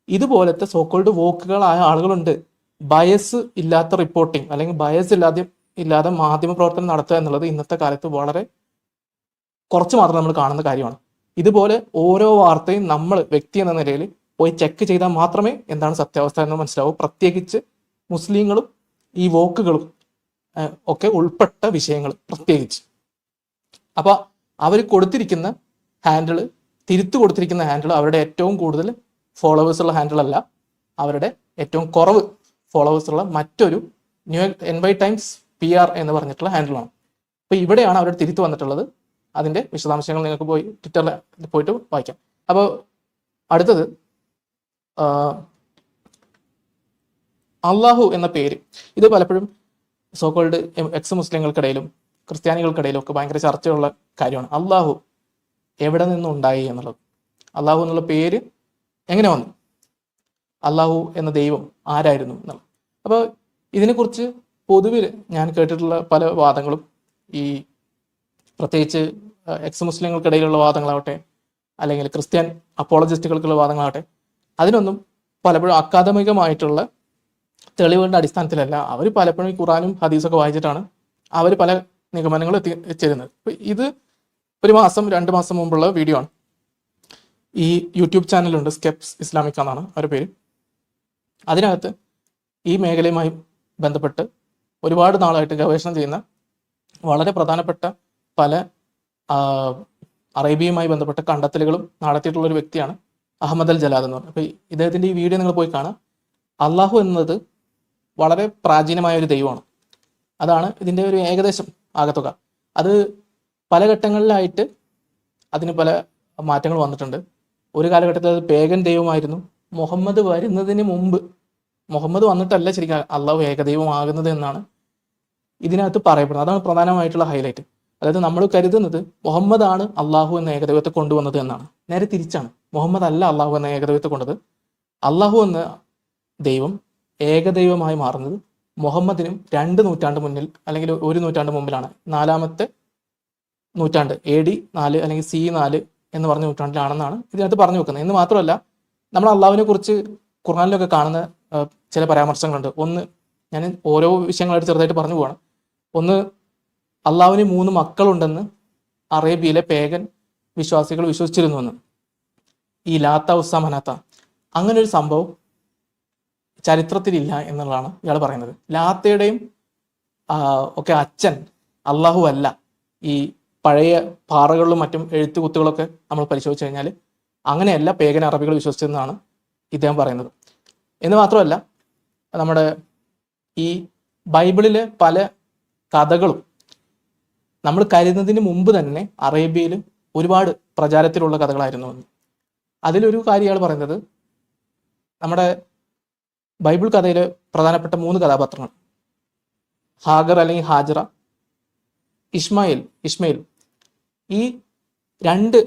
ഇതുപോലത്തെ സോക്കോൾഡ് വോക്കുകളായ ആളുകളുണ്ട്. ബയസ് ഇല്ലാത്ത റിപ്പോർട്ടിംഗ് അല്ലെങ്കിൽ ബയസ് ഇല്ലാതെ മാധ്യമ പ്രവർത്തനം നടത്തുക എന്നുള്ളത് ഇന്നത്തെ കാലത്ത് വളരെ കുറച്ച് മാത്രം നമ്മൾ കാണുന്ന കാര്യമാണ്. ഇതുപോലെ ഓരോ വാർത്തയും നമ്മൾ വ്യക്തി എന്ന നിലയിൽ പോയി ചെക്ക് ചെയ്താൽ മാത്രമേ എന്താണ് സത്യാവസ്ഥ എന്ന് മനസ്സിലാവൂ. പ്രത്യേകിച്ച് മുസ്ലിങ്ങളും ഈ വോക്കുകളും ഒക്കെ ഉൾപ്പെട്ട വിഷയങ്ങൾ പ്രത്യേകിച്ച്. അപ്പൊ അവർ കൊടുത്തിരിക്കുന്ന ഹാൻഡില്, തിരുത്തു കൊടുത്തിരിക്കുന്ന ഹാൻഡിൽ അവരുടെ ഏറ്റവും കൂടുതൽ ഫോളോവേഴ്സ് ഉള്ള ഹാൻഡിൽ അല്ല, അവരുടെ ഏറ്റവും കുറവ് ഫോളോവേഴ്സ് ഉള്ള മറ്റൊരു ന്യൂയോർക്ക് NY ടൈംസ് PR എന്ന് പറഞ്ഞിട്ടുള്ള ഹാൻഡിലാണ്. അപ്പൊ ഇവിടെയാണ് അവരുടെ തിരുത്ത് വന്നിട്ടുള്ളത്. അതിന്റെ വിശദാംശങ്ങൾ നിങ്ങൾക്ക് പോയി ട്വിറ്ററിൽ പോയിട്ട് വായിക്കാം. അപ്പോൾ അടുത്തത് അള്ളാഹു എന്ന പേര്, ഇത് പലപ്പോഴും സോക്കോൾഡ് എക്സ് മുസ്ലിങ്ങൾക്കിടയിലും ക്രിസ്ത്യാനികൾക്കിടയിലും ഒക്കെ ഭയങ്കര ചർച്ചയുള്ള കാര്യമാണ്. അള്ളാഹു എവിടെ നിന്നുണ്ടായി എന്നുള്ളത്, അള്ളാഹു എന്നുള്ള പേര് എങ്ങനെ വന്നു, അള്ളാഹു എന്ന ദൈവം ആരായിരുന്നു എന്നുള്ളത്. അപ്പോൾ ഇതിനെക്കുറിച്ച് പൊതുവിൽ ഞാൻ കേട്ടിട്ടുള്ള പല വാദങ്ങളും, ഈ പ്രത്യേകിച്ച് എക്സ് മുസ്ലിങ്ങൾക്കിടയിലുള്ള വാദങ്ങളാവട്ടെ അല്ലെങ്കിൽ ക്രിസ്ത്യൻ അപ്പോളജിസ്റ്റുകൾക്കുള്ള വാദങ്ങളാവട്ടെ, അതിനൊന്നും പലപ്പോഴും അക്കാദമികമായിട്ടുള്ള തെളിവുകളുടെ അടിസ്ഥാനത്തിലല്ല. അവർ പലപ്പോഴും ഈ ഖുറാനും ഹദീസൊക്കെ വായിച്ചിട്ടാണ് അവർ പല നിഗമനങ്ങൾ എത്തിച്ചേരുന്നത്. ഇത് ഒരു 2 മാസം മുമ്പുള്ള വീഡിയോ ആണ്. ഈ യൂട്യൂബ് ചാനലുണ്ട്, സ്കെപ്സ് ഇസ്ലാമിക് എന്നാണ് അവരുടെ പേര്. അതിനകത്ത് ഈ മേഖലയുമായി ബന്ധപ്പെട്ട് ഒരുപാട് നാളായിട്ട് ഗവേഷണം ചെയ്യുന്ന വളരെ പ്രധാനപ്പെട്ട പല അറേബ്യയുമായി ബന്ധപ്പെട്ട കണ്ടെത്തലുകളും നടത്തിയിട്ടുള്ള ഒരു വ്യക്തിയാണ് അഹമ്മദ് അൽ ജലാദ് എന്ന് പറഞ്ഞത്. അപ്പോൾ ഇദ്ദേഹത്തിൻ്റെ ഈ വീഡിയോ നിങ്ങൾ പോയി കാണാം. അള്ളാഹു എന്നത് വളരെ പ്രാചീനമായ ഒരു ദൈവമാണ്. അതാണ് ഇതിൻ്റെ ഒരു ഏകദേശം ആകത്തുക. അത് പല ഘട്ടങ്ങളിലായിട്ട് അതിന് പല മാറ്റങ്ങൾ വന്നിട്ടുണ്ട്. ഒരു കാലഘട്ടത്തിൽ അത് പേഗൻ ദൈവമായിരുന്നു. മുഹമ്മദ് വരുന്നതിന് മുമ്പ്, മുഹമ്മദ് വന്നിട്ടല്ല ശരിക്കും അള്ളാഹു ഏകദൈവമാകുന്നത് എന്നാണ് ഇതിനകത്ത് പറയപ്പെടുന്നത്. അതാണ് പ്രധാനമായിട്ടുള്ള ഹൈലൈറ്റ്. അതായത് നമ്മൾ കരുതുന്നത് മുഹമ്മദ് ആണ് അള്ളാഹു എന്ന ഏകദൈവത്തെ കൊണ്ടുവന്നത് എന്നാണ്. നേരെ തിരിച്ചാണ്. മുഹമ്മദ് അല്ല അള്ളാഹു എന്ന ഏകദൈവത്തെ കൊണ്ടത്. അള്ളാഹു എന്ന ദൈവം ഏകദൈവമായി മാറുന്നത് മുഹമ്മദിനും 2 നൂറ്റാണ്ട് മുന്നിൽ അല്ലെങ്കിൽ 1 നൂറ്റാണ്ട് മുമ്പിലാണ്. 4-ാമത്തെ നൂറ്റാണ്ട് AD 4 അല്ലെങ്കിൽ C 4 എന്ന് പറഞ്ഞ നൂറ്റാണ്ടിലാണെന്നാണ് ഇതിനകത്ത് പറഞ്ഞു വെക്കുന്നത്. എന്ന് മാത്രമല്ല, നമ്മൾ അള്ളാഹുവിനെ കുറിച്ച് ഖുർആനിലൊക്കെ കാണുന്ന ചില പരാമർശങ്ങളുണ്ട്. ഒന്ന്, ഞാൻ ഓരോ വിഷയങ്ങളായിട്ട് ചെറുതായിട്ട് പറഞ്ഞു പോവാണ്. ഒന്ന്, അള്ളാഹുവിന് 3 മക്കളുണ്ടെന്ന് അറേബ്യയിലെ പേഗൻ വിശ്വാസികൾ വിശ്വസിച്ചിരുന്നുവെന്ന്. ഈ ലാത്ത ഉസ്സ മനാത്ത, അങ്ങനെ ഒരു സംഭവം ചരിത്രത്തിലില്ല എന്നുള്ളതാണ് ഇയാൾ പറയുന്നത്. ലാത്തയുടെയും ഒക്കെ അച്ഛൻ അള്ളാഹു അല്ല. ഈ പഴയ പാറകളിലും മറ്റും എഴുത്തുകുത്തുകളൊക്കെ നമ്മൾ പരിശോധിച്ച് കഴിഞ്ഞാൽ അങ്ങനെയല്ല പേഗൻ അറബികൾ വിശ്വസിച്ചതെന്നാണ് ഇദ്ദേഹം പറയുന്നത്. എന്ന് മാത്രമല്ല, നമ്മുടെ ഈ ബൈബിളിലെ പല കഥകളും നമ്മൾ കരുതുന്നതിന് മുമ്പ് തന്നെ അറേബ്യയിൽ ഒരുപാട് പ്രചാരത്തിലുള്ള കഥകളായിരുന്നു എന്ന്. അതിലൊരു കാര്യം ഇയാൾ പറയുന്നത്, നമ്മുടെ ബൈബിൾ കഥയിലെ പ്രധാനപ്പെട്ട 3 കഥാപാത്രങ്ങൾ, ഹാഗർ അല്ലെങ്കിൽ ഹാജറ, ഇസ്മയിൽ, ഈ 2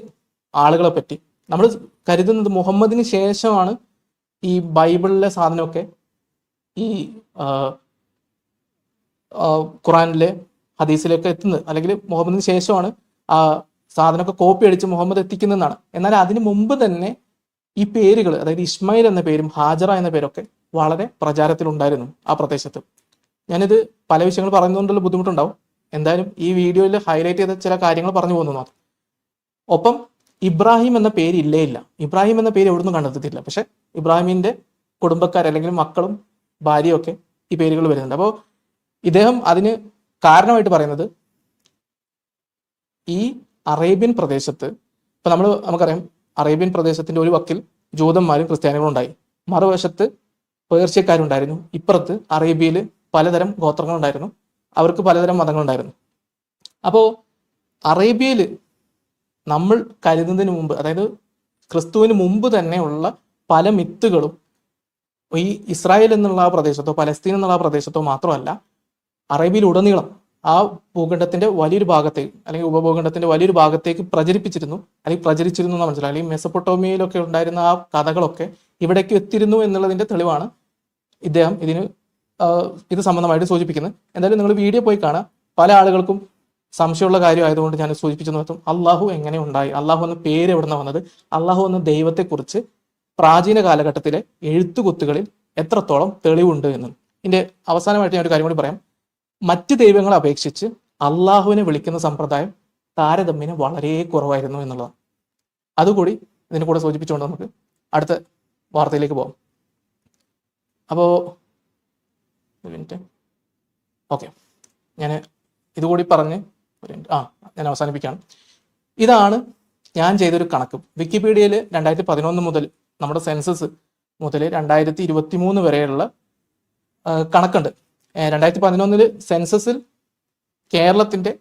ആളുകളെ പറ്റി നമ്മൾ കരുതുന്നത് മുഹമ്മദിന് ശേഷമാണ് ഈ ബൈബിളിലെ സാധനമൊക്കെ ഈ ഖുറാനിലെ ഹദീസിലേക്ക് എത്തുന്നത്, അല്ലെങ്കിൽ മുഹമ്മദിന് ശേഷമാണ് ആ സാധനമൊക്കെ കോപ്പി അടിച്ച് മുഹമ്മദ് എത്തിക്കുന്നതെന്നാണ്. എന്നാൽ അതിനു മുമ്പ് തന്നെ ഈ പേരുകൾ, അതായത് ഇസ്മായിൽ എന്ന പേരും ഹാജറ എന്ന പേരൊക്കെ വളരെ പ്രചാരത്തിലുണ്ടായിരുന്നു ആ പ്രദേശത്ത്. ഞാനിത് പല വിഷയങ്ങൾ പറയുന്നതുകൊണ്ടുള്ള ബുദ്ധിമുട്ടുണ്ടാവും. എന്തായാലും ഈ വീഡിയോയിൽ ഹൈലൈറ്റ് ചെയ്ത ചില കാര്യങ്ങൾ പറഞ്ഞു പോകുന്നു മാത്രം. ഒപ്പം ഇബ്രാഹിം എന്ന പേര് ഇല്ല. ഇബ്രാഹിം എന്ന പേര് എവിടുന്നും കണ്ടെത്തിയിട്ടില്ല. പക്ഷെ ഇബ്രാഹിമിന്റെ കുടുംബക്കാർ അല്ലെങ്കിൽ മക്കളും ഭാര്യയും ഒക്കെ ഈ പേരുകൾ വരുന്നുണ്ട്. അപ്പോൾ ഇദ്ദേഹം അതിന് കാരണമായിട്ട് പറയുന്നത്, ഈ അറേബ്യൻ പ്രദേശത്ത് ഇപ്പൊ നമുക്കറിയാം, അറേബ്യൻ പ്രദേശത്തിന്റെ ഒരു വക്കിൽ ജൂതന്മാരും ക്രിസ്ത്യാനികളും ഉണ്ടായി, മറുവശത്ത് പേർഷ്യക്കാരുണ്ടായിരുന്നു, ഇപ്പുറത്ത് അറേബ്യയിൽ പലതരം ഗോത്രങ്ങളുണ്ടായിരുന്നു, അവർക്ക് പലതരം മതങ്ങളുണ്ടായിരുന്നു. അപ്പോൾ അറേബ്യയിൽ നമ്മൾ കരുതുന്നതിന് മുമ്പ്, അതായത് ക്രിസ്തുവിന് മുമ്പ് തന്നെയുള്ള പല മിത്തുകളും ഈ ഇസ്രായേൽ എന്നുള്ള ആ പ്രദേശത്തോ പലസ്തീൻ എന്നുള്ള ആ പ്രദേശത്തോ മാത്രമല്ല, അറേബ്യയിൽ ഉടനീളം ആ ഭൂഖണ്ഡത്തിന്റെ വലിയൊരു ഭാഗത്തേക്ക് അല്ലെങ്കിൽ ഉപഭൂഖണ്ഡത്തിന്റെ വലിയൊരു ഭാഗത്തേക്ക് പ്രചരിച്ചിരുന്നു എന്ന് മനസ്സിലായി. അല്ലെങ്കിൽ മെസപ്പൊട്ടോമിയയിലൊക്കെ ഉണ്ടായിരുന്ന ആ കഥകളൊക്കെ ഇവിടേക്ക് എത്തിയിരുന്നു എന്നുള്ളതിന്റെ തെളിവാണ് ഇദ്ദേഹം ഇത് സംബന്ധമായിട്ട് സൂചിപ്പിക്കുന്നത്. എന്തായാലും നിങ്ങൾ വീഡിയോ പോയി കാണാം. പല ആളുകൾക്കും സംശയമുള്ള കാര്യമായതുകൊണ്ട് ഞാൻ സൂചിപ്പിച്ചു നിർത്തും. അള്ളാഹു എങ്ങനെ ഉണ്ടായി, അള്ളാഹു എന്ന പേര് എവിടുന്ന വന്നത്, അള്ളാഹു എന്ന ദൈവത്തെക്കുറിച്ച് പ്രാചീന കാലഘട്ടത്തിലെ എഴുത്തുകുത്തുകളിൽ എത്രത്തോളം തെളിവുണ്ട് എന്ന്. ഇതിന്റെ അവസാനമായിട്ട് ഞാൻ ഒരു കാര്യം കൂടി പറയാം. മറ്റ് ദൈവങ്ങളെ അപേക്ഷിച്ച് അള്ളാഹുവിനെ വിളിക്കുന്ന സമ്പ്രദായം താരതമ്യേന വളരെ കുറവായിരുന്നു എന്നുള്ളതാണ്. അതുകൂടി ഇതിനെ കൂടെ സൂചിപ്പിച്ചുകൊണ്ട് നമുക്ക് അടുത്ത വാർത്തയിലേക്ക് പോകാം. അപ്പോൾ ഒരു മിനിറ്റ്, ഓക്കെ, ഞാൻ ഇതുകൂടി പറഞ്ഞ് ഞാൻ അവസാനിപ്പിക്കുകയാണ്. ഇതാണ് ഞാൻ ചെയ്തൊരു കണക്ക്. വിക്കിപീഡിയയിൽ 2011 മുതൽ നമ്മുടെ സെൻസസ് മുതൽ 2023 വരെയുള്ള കണക്കുണ്ട്. 2011 സെൻസസിൽ കേരളത്തിന്റെ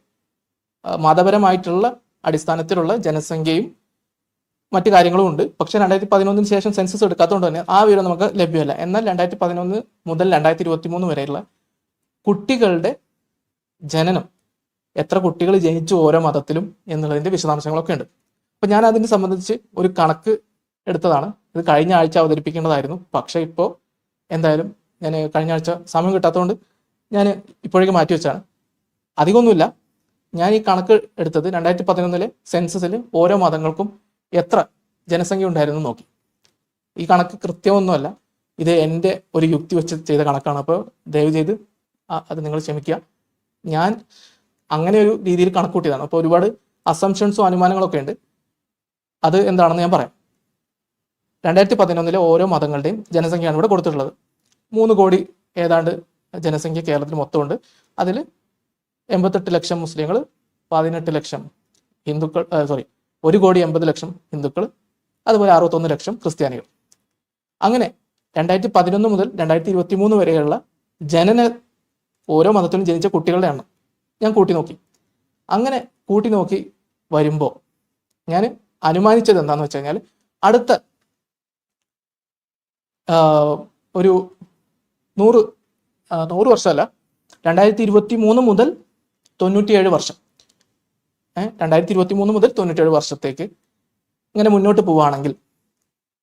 മതപരമായിട്ടുള്ള അടിസ്ഥാനത്തിലുള്ള ജനസംഖ്യയും മറ്റു കാര്യങ്ങളും ഉണ്ട്. പക്ഷെ 2011 ശേഷം സെൻസസ് എടുക്കാത്തതുകൊണ്ട് തന്നെ ആ വിവരം നമുക്ക് ലഭ്യമല്ല. എന്നാൽ 2011 മുതൽ 2023 വരെയുള്ള കുട്ടികളുടെ ജനനം, എത്ര കുട്ടികൾ ജനിച്ചു ഓരോ മതത്തിലും എന്നുള്ളതിന്റെ വിശദാംശങ്ങളൊക്കെ ഉണ്ട്. അപ്പൊ ഞാൻ അതിനെ സംബന്ധിച്ച് ഒരു കണക്ക് എടുത്തതാണ്. ഇത് കഴിഞ്ഞ ആഴ്ച അവതരിപ്പിക്കേണ്ടതായിരുന്നു. പക്ഷെ ഇപ്പോൾ എന്തായാലും ഞാൻ കഴിഞ്ഞ ആഴ്ച സമയം കിട്ടാത്തതുകൊണ്ട് ഞാൻ ഇപ്പോഴേക്ക് മാറ്റിവെച്ചാണ്. അധികമൊന്നുമില്ല. ഞാൻ ഈ കണക്ക് എടുത്തത് 2011 സെൻസസിൽ ഓരോ മതങ്ങൾക്കും എത്ര ജനസംഖ്യ ഉണ്ടായിരുന്നു നോക്കി. ഈ കണക്ക് കൃത്യമൊന്നുമല്ല, ഇത് എൻ്റെ ഒരു യുക്തി വെച്ച് ചെയ്ത കണക്കാണ്. അപ്പോൾ ദയവ് ചെയ്ത് അത് നിങ്ങൾ ക്ഷമിക്കുക. ഞാൻ അങ്ങനെ ഒരു രീതിയിൽ കണക്ക് കൂട്ടിയതാണ്. അപ്പോൾ ഒരുപാട് അസംഷൻസും അനുമാനങ്ങളൊക്കെ ഉണ്ട്. അത് എന്താണെന്ന് ഞാൻ പറയാം. 2011 ഓരോ മതങ്ങളുടെയും ജനസംഖ്യയാണ് ഇവിടെ കൊടുത്തിട്ടുള്ളത്. 3 കോടി ഏതാണ്ട് ജനസംഖ്യ കേരളത്തിൽ മൊത്തമുണ്ട്. അതിൽ 88 ലക്ഷം മുസ്ലിങ്ങൾ, 18 ലക്ഷം ഹിന്ദുക്കൾ, 1,80,00,000 ഹിന്ദുക്കൾ, അതുപോലെ 61 ലക്ഷം ക്രിസ്ത്യാനികൾ. അങ്ങനെ 2011 മുതൽ 2023 വരെയുള്ള ഓരോ മതത്തിലും ജനിച്ച കുട്ടികളുടെ എണ്ണം ഞാൻ കൂട്ടി നോക്കി. അങ്ങനെ കൂട്ടി നോക്കി വരുമ്പോൾ ഞാൻ അനുമാനിച്ചത് എന്താണെന്ന് വെച്ച് കഴിഞ്ഞാൽ, അടുത്ത ഒരു 100 വർഷമല്ല, 2023 മുതൽ 97 വർഷം, 2023 മുതൽ 97 വർഷത്തേക്ക് ഇങ്ങനെ മുന്നോട്ട് പോവുകയാണെങ്കിൽ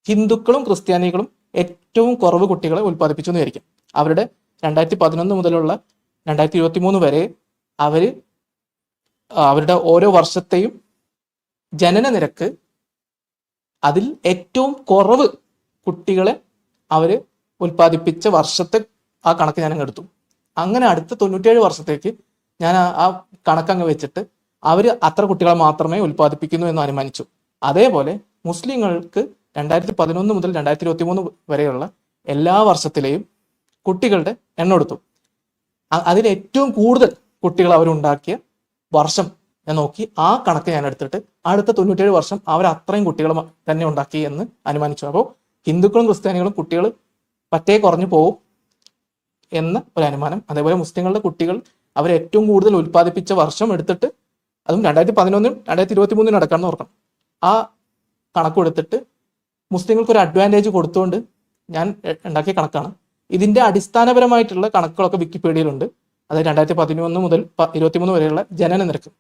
ഹിന്ദുക്കളും ക്രിസ്ത്യാനികളും ഏറ്റവും കുറവ് കുട്ടികളെ ഉൽപ്പാദിപ്പിച്ചു എന്ന് വിചാരിക്കും. അവരുടെ 2011 മുതലുള്ള 2023 വരെ അവരുടെ ഓരോ വർഷത്തെയും ജനന നിരക്ക് അതിൽ ഏറ്റവും കുറവ് കുട്ടികളെ അവർ ഉൽപ്പാദിപ്പിച്ച വർഷത്തെ ആ കണക്ക് ഞാൻ അങ്ങ് എടുത്തു. അങ്ങനെ അടുത്ത 97 വർഷത്തേക്ക് ഞാൻ ആ കണക്കങ്ങ് വെച്ചിട്ട് അവർ അത്ര കുട്ടികളെ മാത്രമേ ഉൽപ്പാദിപ്പിക്കുന്നു എന്ന് അനുമാനിച്ചു. അതേപോലെ മുസ്ലിങ്ങൾക്ക് 2011 മുതൽ 2023 വരെയുള്ള എല്ലാ വർഷത്തിലെയും കുട്ടികളുടെ എണ്ണം എടുത്തു. അതിൽ ഏറ്റവും കൂടുതൽ കുട്ടികൾ അവരുണ്ടാക്കിയ വർഷം ഞാൻ നോക്കി, ആ കണക്ക് ഞാൻ എടുത്തിട്ട് അടുത്ത 97 വർഷം അവർ അത്രയും കുട്ടികൾ തന്നെ ഉണ്ടാക്കി എന്ന് അനുമാനിച്ചു. അപ്പോൾ ഹിന്ദുക്കളും ക്രിസ്ത്യാനികളും കുട്ടികൾ പറ്റേ കുറഞ്ഞു പോകും എന്ന ഒരു അനുമാനം. അതേപോലെ മുസ്ലിങ്ങളുടെ കുട്ടികൾ അവർ ഏറ്റവും കൂടുതൽ ഉൽപ്പാദിപ്പിച്ച വർഷം എടുത്തിട്ട്, അതും 2011 2023 നടക്കാമെന്ന് ഓർക്കണം, ആ കണക്കെടുത്തിട്ട് മുസ്ലിങ്ങൾക്ക് ഒരു അഡ്വാൻറ്റേജ് കൊടുത്തുകൊണ്ട് ഞാൻ ഉണ്ടാക്കിയ കണക്കാണ്. ഇതിന്റെ അടിസ്ഥാനപരമായിട്ടുള്ള കണക്കുകളൊക്കെ വിക്കിപീഡിയയിലുണ്ട്. അത് 2011 മുതൽ 23 വരെയുള്ള ജനന നിരക്ക്.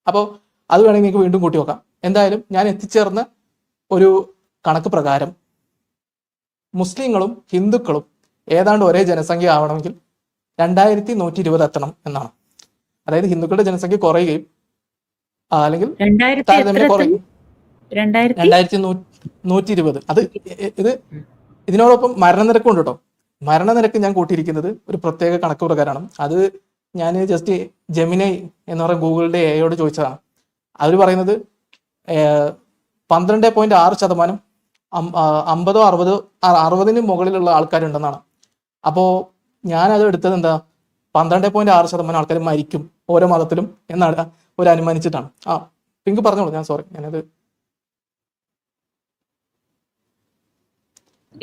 അപ്പോൾ അത് വേണമെങ്കിൽ നിങ്ങൾക്ക് വീണ്ടും കൂട്ടി നോക്കാം. എന്തായാലും ഞാൻ എത്തിച്ചേർന്ന ഒരു കണക്ക് പ്രകാരം മുസ്ലിങ്ങളും ഹിന്ദുക്കളും ഏതാണ്ട് ഒരേ ജനസംഖ്യ ആവണമെങ്കിൽ 2120 എത്തണം എന്നാണ്. അതായത് ഹിന്ദുക്കളുടെ ജനസംഖ്യ കുറയുകയും അല്ലെങ്കിൽ താരതമ്യം കുറയും 2120. അത് ഇതിനോടൊപ്പം മരണനിരക്കും ഉണ്ട് കേട്ടോ. മരണനിരക്ക് ഞാൻ കൂട്ടിയിരിക്കുന്നത് ഒരു പ്രത്യേക കണക്ക് പ്രകാരമാണ്. അത് ഞാൻ ജസ്റ്റ് ജെമിനൈ എന്ന് പറയുന്ന ഗൂഗിളിന്റെ എയോട് ചോദിച്ചതാണ്. അവർ പറയുന്നത് 12.6% 50 60 മുകളിലുള്ള ആൾക്കാരുണ്ടെന്നാണ്. അപ്പോൾ ഞാനത് എടുത്തത് എന്താ, 12.6% ആൾക്കാർ മരിക്കും ഓരോ മതത്തിലും എന്നാണ് ഒരു അനുമാനിച്ചിട്ടാണ്. പിങ്ക് പറഞ്ഞോളൂ, ഞാൻ സോറി, ഞാനത്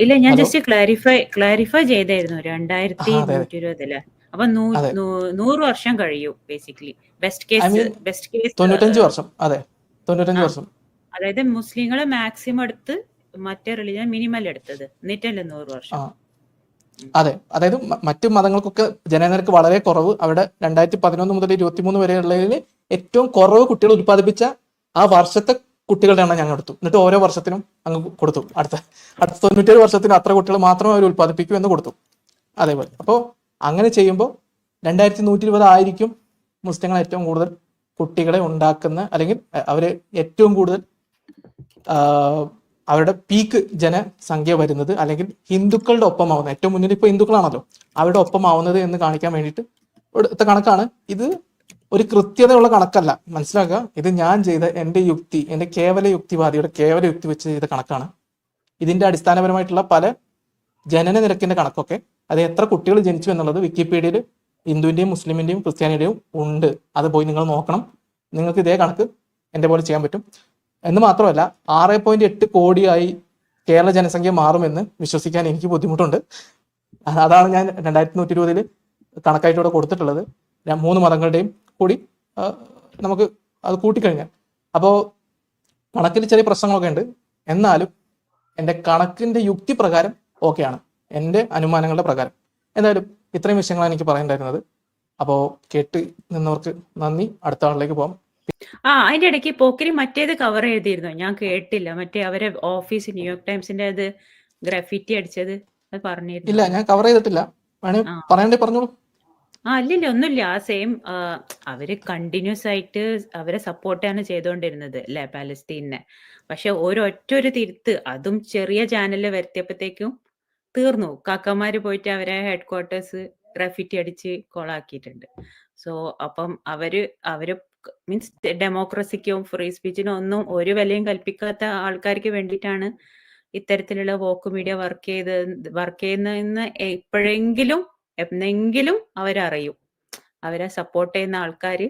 ഇല്ല, ഞാൻ ജസ്റ്റ് ക്ലാരിഫൈ ചെയ്തായിരുന്നു 2120. അപ്പൊ 100 വർഷം കഴിയും ബേസിക്കലി. ബെസ്റ്റ് കേസ് 95 വർഷം. അതെ, 95 വർഷം. അതായത് മുസ്ലിങ്ങളെ മാക്സിമം എടുത്ത് മറ്റേ റിലിജൻ മിനിമൽ എടുത്തത്, എന്നിട്ടല്ലേ 100 വർഷം. അതെ, അതായത് മറ്റു മതങ്ങൾക്കൊക്കെ ജനനിരക്ക് വളരെ കുറവ്. അവിടെ 2011 മുതൽ 23 വരെയുള്ളതിൽ ഏറ്റവും കുറവ് കുട്ടികൾ ഉത്പാദിപ്പിച്ച ആ വർഷത്തെ കുട്ടികളുടെ എണ്ണം ഞങ്ങൾ എടുത്തു. എന്നിട്ട് ഓരോ വർഷത്തിനും അങ്ങ് കൊടുത്തു. അടുത്ത 97 വർഷത്തിന് അത്ര കുട്ടികൾ മാത്രമേ അവർ ഉത്പാദിപ്പിക്കൂ എന്ന് കൊടുത്തു. അതേപോലെ അപ്പോൾ അങ്ങനെ ചെയ്യുമ്പോൾ 2120 ആയിരിക്കും മുസ്ലിങ്ങൾ ഏറ്റവും കൂടുതൽ കുട്ടികളെ ഉണ്ടാക്കുന്ന, അല്ലെങ്കിൽ അവർ ഏറ്റവും കൂടുതൽ അവരുടെ പീക്ക് ജനസംഖ്യ വരുന്നത്, അല്ലെങ്കിൽ ഹിന്ദുക്കളുടെ ഒപ്പമാവുന്നത്. ഏറ്റവും മുന്നിൽ ഇപ്പോൾ ഹിന്ദുക്കളാണല്ലോ, അവരുടെ ഒപ്പമാവുന്നത് എന്ന് കാണിക്കാൻ വേണ്ടിയിട്ട് എടുത്ത കണക്കാണ്. ഇത് ഒരു കൃത്യതയുള്ള കണക്കല്ല, മനസ്സിലാക്കുക. ഇത് ഞാൻ ചെയ്ത എൻ്റെ യുക്തി, എൻ്റെ കേവല യുക്തിവാദിയുടെ കേവല യുക്തി വെച്ച് ചെയ്ത കണക്കാണ്. ഇതിന്റെ അടിസ്ഥാനപരമായിട്ടുള്ള പല ജനന നിരക്കിന്റെ കണക്കൊക്കെ, അത് എത്ര കുട്ടികൾ ജനിച്ചു എന്നുള്ളത് വിക്കിപീഡിയയിൽ ഹിന്ദുവിന്റെയും മുസ്ലിമിന്റെയും ക്രിസ്ത്യാനിയുടെയും ഉണ്ട്. അത് പോയി നിങ്ങൾ നോക്കണം. നിങ്ങൾക്ക് ഇതേ കണക്ക് എൻ്റെ പോലെ ചെയ്യാൻ പറ്റും. എന്ന് മാത്രമല്ല 6.8 കോടിയായി കേരള ജനസംഖ്യ മാറുമെന്ന് വിശ്വസിക്കാൻ എനിക്ക് ബുദ്ധിമുട്ടുണ്ട്. അതാണ് ഞാൻ 2120 കണക്കായിട്ടൂടെ കൊടുത്തിട്ടുള്ളത്. 3 മതങ്ങളുടെയും കൂടി നമുക്ക് അത് കൂട്ടിക്കഴിഞ്ഞാൽ. അപ്പോൾ കണക്കിൽ ചെറിയ പ്രശ്നങ്ങളൊക്കെ ഉണ്ട്, എന്നാലും എൻ്റെ കണക്കിന്റെ യുക്തി പ്രകാരം ഓക്കെയാണ്, എൻ്റെ അനുമാനങ്ങളുടെ പ്രകാരം. എന്തായാലും ഇത്രയും വിഷയങ്ങളാണ് എനിക്ക് പറയേണ്ടായിരുന്നത്. അപ്പോൾ കേട്ട് നിന്നവർക്ക് നന്ദി. അടുത്ത ആളിലേക്ക് പോകാം. അതിന്റെ ഇടയ്ക്ക് പോക്കിരി മറ്റേത് കവർ ചെയ്തിരുന്നു, ഞാൻ കേട്ടില്ല. മറ്റേ അവരെ ഓഫീസ് ന്യൂയോർക്ക് ടൈംസിന്റെ അത് ഗ്രാഫിറ്റി അടിച്ചത് അത് പറഞ്ഞിരുന്നു. ഇല്ല, ഞാൻ കവർ ചെയ്തിട്ടില്ല. പറയണ്ടേ, പറഞ്ഞോളൂ. ഇല്ലില്ല, ഒന്നുമില്ല. ആ സെയിം അവര് കണ്ടിന്യൂസ് ആയിട്ട് അവരെ സപ്പോർട്ടാണ് ചെയ്തുകൊണ്ടിരുന്നത് അല്ലെ പാലസ്തീനെ. പക്ഷെ ഒരൊറ്റൊരു തിരുത്ത്, അതും ചെറിയ ചാനലിൽ വരുത്തിയപ്പോഴത്തേക്കും തീർന്നു. കാക്കമാര് പോയിട്ട് അവരെ ഹെഡ് ക്വാർട്ടേഴ്സ് ഗ്രാഫിറ്റി അടിച്ച് കൊളാക്കിയിട്ടുണ്ട്. സോ അപ്പം അവര് മീൻസ് ഡെമോക്രസിക്കും ഫ്രീ സ്പീച്ചിനും ഒന്നും ഒരു വിലയും കൽപ്പിക്കാത്ത ആൾക്കാർക്ക് വേണ്ടിയിട്ടാണ് ഇത്തരത്തിലുള്ള വോക്ക് മീഡിയ വർക്ക് ചെയ്യുന്നതെന്ന് എപ്പോഴെങ്കിലും എന്നെങ്കിലും അവരറിയും. അവരെ സപ്പോർട്ട് ചെയ്യുന്ന ആൾക്കാർ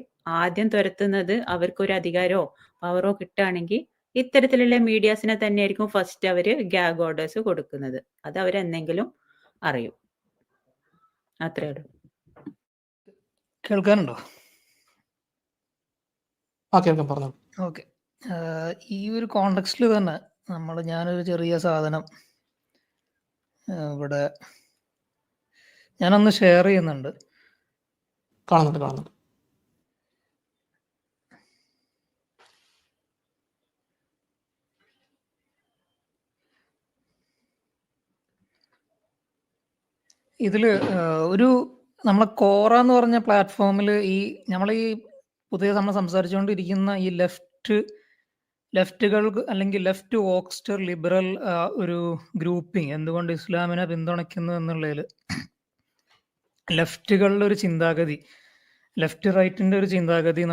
ആദ്യം തുരത്തുന്നത് അവർക്കൊരു അധികാരമോ പവറോ കിട്ടുകയാണെങ്കിൽ ഇത്തരത്തിലുള്ള മീഡിയാസിനെ തന്നെയായിരിക്കും ഫസ്റ്റ് അവര് ഗ്യാഗ് ഓർഡേഴ്സ് കൊടുക്കുന്നത്. അത് അവരെന്തെങ്കിലും അറിയും. അത്രേ ഉള്ളൂ. കേൾക്കാനുണ്ടോ? കേൾക്കാം, പറഞ്ഞു. ഓക്കെ. ഈ ഒരു കോണ്ടെക്സ്റ്റിൽ തന്നെ ഞാനൊരു ചെറിയ സാധനം ഇവിടെ ഞാനൊന്ന് ഷെയർ ചെയ്യുന്നുണ്ട്. കാണുന്നുണ്ട്. ഇതില് ഒരു നമ്മളെ കോറ എന്ന് പറഞ്ഞ പ്ലാറ്റ്ഫോമിൽ നമ്മൾ പുതിയ നമ്മൾ സംസാരിച്ചുകൊണ്ടിരിക്കുന്ന ഈ ലെഫ്റ്റുകൾക്ക് അല്ലെങ്കിൽ ലെഫ്റ്റ് വോക്സ്റ്റർ ലിബറൽ ഒരു ഗ്രൂപ്പിംഗ് എന്തുകൊണ്ട് ഇസ്ലാമിനെ പിന്തുണയ്ക്കുന്നു എന്നുള്ളതിൽ ലെഫ്റ്റുകളുടെ ഒരു ചിന്താഗതി, ലെഫ്റ്റ് റൈറ്റിന്റെ ഒരു ചിന്താഗതി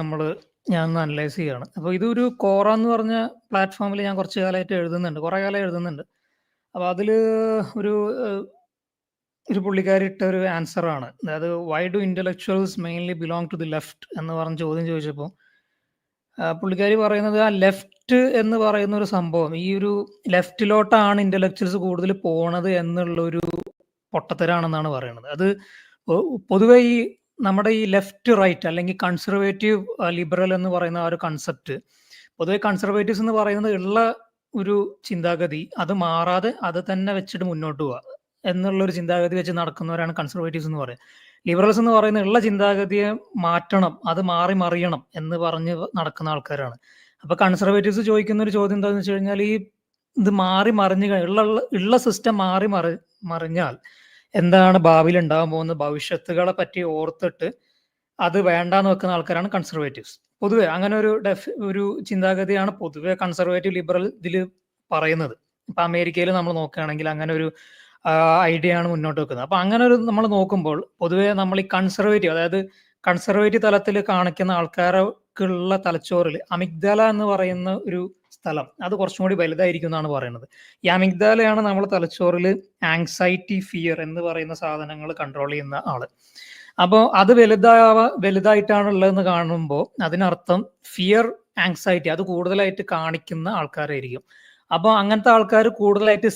ഞാൻ ഒന്ന് അനലൈസ് ചെയ്യുകയാണ്. അപ്പോൾ ഇതൊരു കോറ എന്ന് പറഞ്ഞ പ്ലാറ്റ്ഫോമിൽ ഞാൻ കുറച്ച് കാലമായിട്ട് എഴുതുന്നുണ്ട്, കുറേ കാലം എഴുതുന്നുണ്ട്. അപ്പോൾ അതിൽ ഒരു ഒരു പുള്ളിക്കാരി ഇട്ട ഒരു ആൻസർ ആണ്, അതായത് why do intellectuals mainly belong to the left എന്ന് പറഞ്ഞ ചോദ്യം ചോദിച്ചപ്പോൾ പുള്ളിക്കാരി പറയുന്നത് ആ ലെഫ്റ്റ് എന്ന് പറയുന്ന ഒരു സംഭവം, ഈ ഒരു ലെഫ്റ്റിലോട്ടാണ് ഇന്റലക്ച്വൽസ് കൂടുതൽ പോണത് എന്നുള്ളൊരു പൊട്ടത്തരാണെന്നാണ് പറയുന്നത്. അത് പൊതുവെ ഈ നമ്മുടെ ഈ ലെഫ്റ്റ് റൈറ്റ് അല്ലെങ്കിൽ കൺസർവേറ്റീവ് ലിബറൽ എന്ന് പറയുന്ന ആ ഒരു കൺസെപ്റ്റ്, പൊതുവെ കൺസർവേറ്റീവ്സ് എന്ന് പറയുന്നത് ഉള്ള ഒരു ചിന്താഗതി, അത് മാറാതെ അത് തന്നെ വെച്ചിട്ട് മുന്നോട്ട് പോവുക എന്നുള്ളൊരു ചിന്താഗതി വെച്ച് നടക്കുന്നവരാണ് കൺസർവേറ്റീവ്സ് എന്ന് പറയുന്നത്. ലിബറൽസ് എന്ന് പറയുന്ന ഉള്ള ചിന്താഗതിയെ മാറ്റണം, അത് മാറി മറിയണം എന്ന് പറഞ്ഞ് നടക്കുന്ന ആൾക്കാരാണ്. അപ്പൊ കൺസർവേറ്റീവ്സ് ചോദിക്കുന്ന ഒരു ചോദ്യം എന്താണെന്ന് വെച്ച് കഴിഞ്ഞാൽ, ഈ ഇത് മാറി മറിഞ്ഞ് ഉള്ള സിസ്റ്റം മാറി മറിഞ്ഞാൽ എന്താണ് ഭാവിയിൽ ഉണ്ടാകാൻ പോകുന്ന ഭവിഷ്യത്തുകളെ പറ്റി ഓർത്തിട്ട് അത് വേണ്ടാന്ന് വെക്കുന്ന ആൾക്കാരാണ് കൺസർവേറ്റീവ്സ്. പൊതുവെ അങ്ങനെ ഒരു ചിന്താഗതിയാണ് പൊതുവെ കൺസർവേറ്റീവ് ലിബറൽ ഇതിൽ പറയുന്നത്. ഇപ്പൊ അമേരിക്കയിൽ നമ്മൾ നോക്കുകയാണെങ്കിൽ അങ്ങനെ ഒരു ഐഡിയ ആണ് മുന്നോട്ട് വെക്കുന്നത്. അപ്പൊ അങ്ങനെ ഒരു നമ്മൾ നോക്കുമ്പോൾ പൊതുവെ നമ്മൾ ഈ കൺസർവേറ്റീവ്, അതായത് കൺസർവേറ്റീവ് തലത്തിൽ കാണിക്കുന്ന ആൾക്കാർക്കുള്ള തലച്ചോറിൽ അമിഗ്ദാല എന്ന് പറയുന്ന ഒരു സ്ഥലം അത് കുറച്ചും കൂടി വലുതായിരിക്കും എന്നാണ് പറയുന്നത്. ഈ അമിഗ്ദാലയാണ് നമ്മുടെ തലച്ചോറിൽ ആങ്സൈറ്റി, ഫിയർ എന്ന് പറയുന്ന സാധനങ്ങൾ കൺട്രോൾ ചെയ്യുന്ന ആള്. അപ്പോൾ അത് വലുതായിട്ടാണ് ഉള്ളതെന്ന് കാണുമ്പോൾ അതിനർത്ഥം ഫിയർ, ആങ്സൈറ്റി അത് കൂടുതലായിട്ട് കാണിക്കുന്ന ആൾക്കാരായിരിക്കും. അപ്പോൾ അങ്ങനത്തെ ആൾക്കാർ കൂടുതലായിട്ട്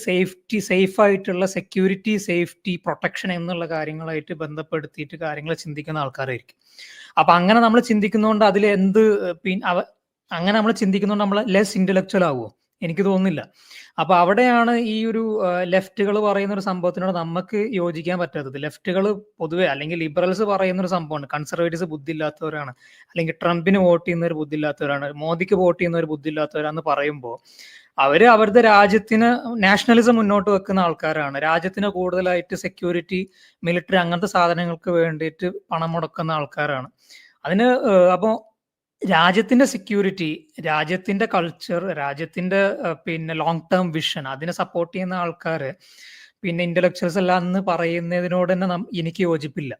സേഫ് ആയിട്ടുള്ള സെക്യൂരിറ്റി, സേഫ്റ്റി, പ്രൊട്ടക്ഷൻ എന്നുള്ള കാര്യങ്ങളായിട്ട് ബന്ധപ്പെടുത്തിയിട്ട് കാര്യങ്ങൾ ചിന്തിക്കുന്ന ആൾക്കാരായിരിക്കും. അപ്പൊ അങ്ങനെ നമ്മൾ ചിന്തിക്കുന്നതുകൊണ്ട് അതിൽ അങ്ങനെ നമ്മൾ ചിന്തിക്കുന്നതുകൊണ്ട് നമ്മൾ ലെസ് ഇന്റലക്ച്വൽ ആവുമോ? എനിക്ക് തോന്നുന്നില്ല. അപ്പൊ അവിടെയാണ് ഈ ഒരു ലെഫ്റ്റുകൾ പറയുന്ന ഒരു സംഭവത്തിനോട് നമുക്ക് യോജിക്കാൻ പറ്റാത്തത്. ലെഫ്റ്റുകൾ പൊതുവെ അല്ലെങ്കിൽ ലിബറൽസ് പറയുന്ന ഒരു സംഭവമാണ്, കൺസർവേറ്റീവ്സ് ബുദ്ധി ഇല്ലാത്തവരാണ്, അല്ലെങ്കിൽ ട്രംപിന് വോട്ട് ചെയ്യുന്നവർ ബുദ്ധി ഇല്ലാത്തവരാണ്, മോദിക്ക് വോട്ട് ചെയ്യുന്നവർ ബുദ്ധി ഇല്ലാത്തവരാന്ന് പറയുമ്പോൾ അവരുടെ രാജ്യത്തിന് നാഷണലിസം മുന്നോട്ട് വെക്കുന്ന ആൾക്കാരാണ്. രാജ്യത്തിന് കൂടുതലായിട്ട് സെക്യൂരിറ്റി, മിലിറ്ററി അങ്ങനത്തെ സാധനങ്ങൾക്ക് വേണ്ടിയിട്ട് പണം മുടക്കുന്ന ആൾക്കാരാണ്. അപ്പോൾ രാജ്യത്തിന്റെ സെക്യൂരിറ്റി, രാജ്യത്തിന്റെ കൾച്ചർ, രാജ്യത്തിന്റെ ലോങ് ടേം വിഷൻ അതിനെ സപ്പോർട്ട് ചെയ്യുന്ന ആൾക്കാര് ഇന്റലക്ച്വൽസ് അല്ല എന്ന് പറയുന്നതിനോട് തന്നെ എനിക്ക് യോജിപ്പില്ല.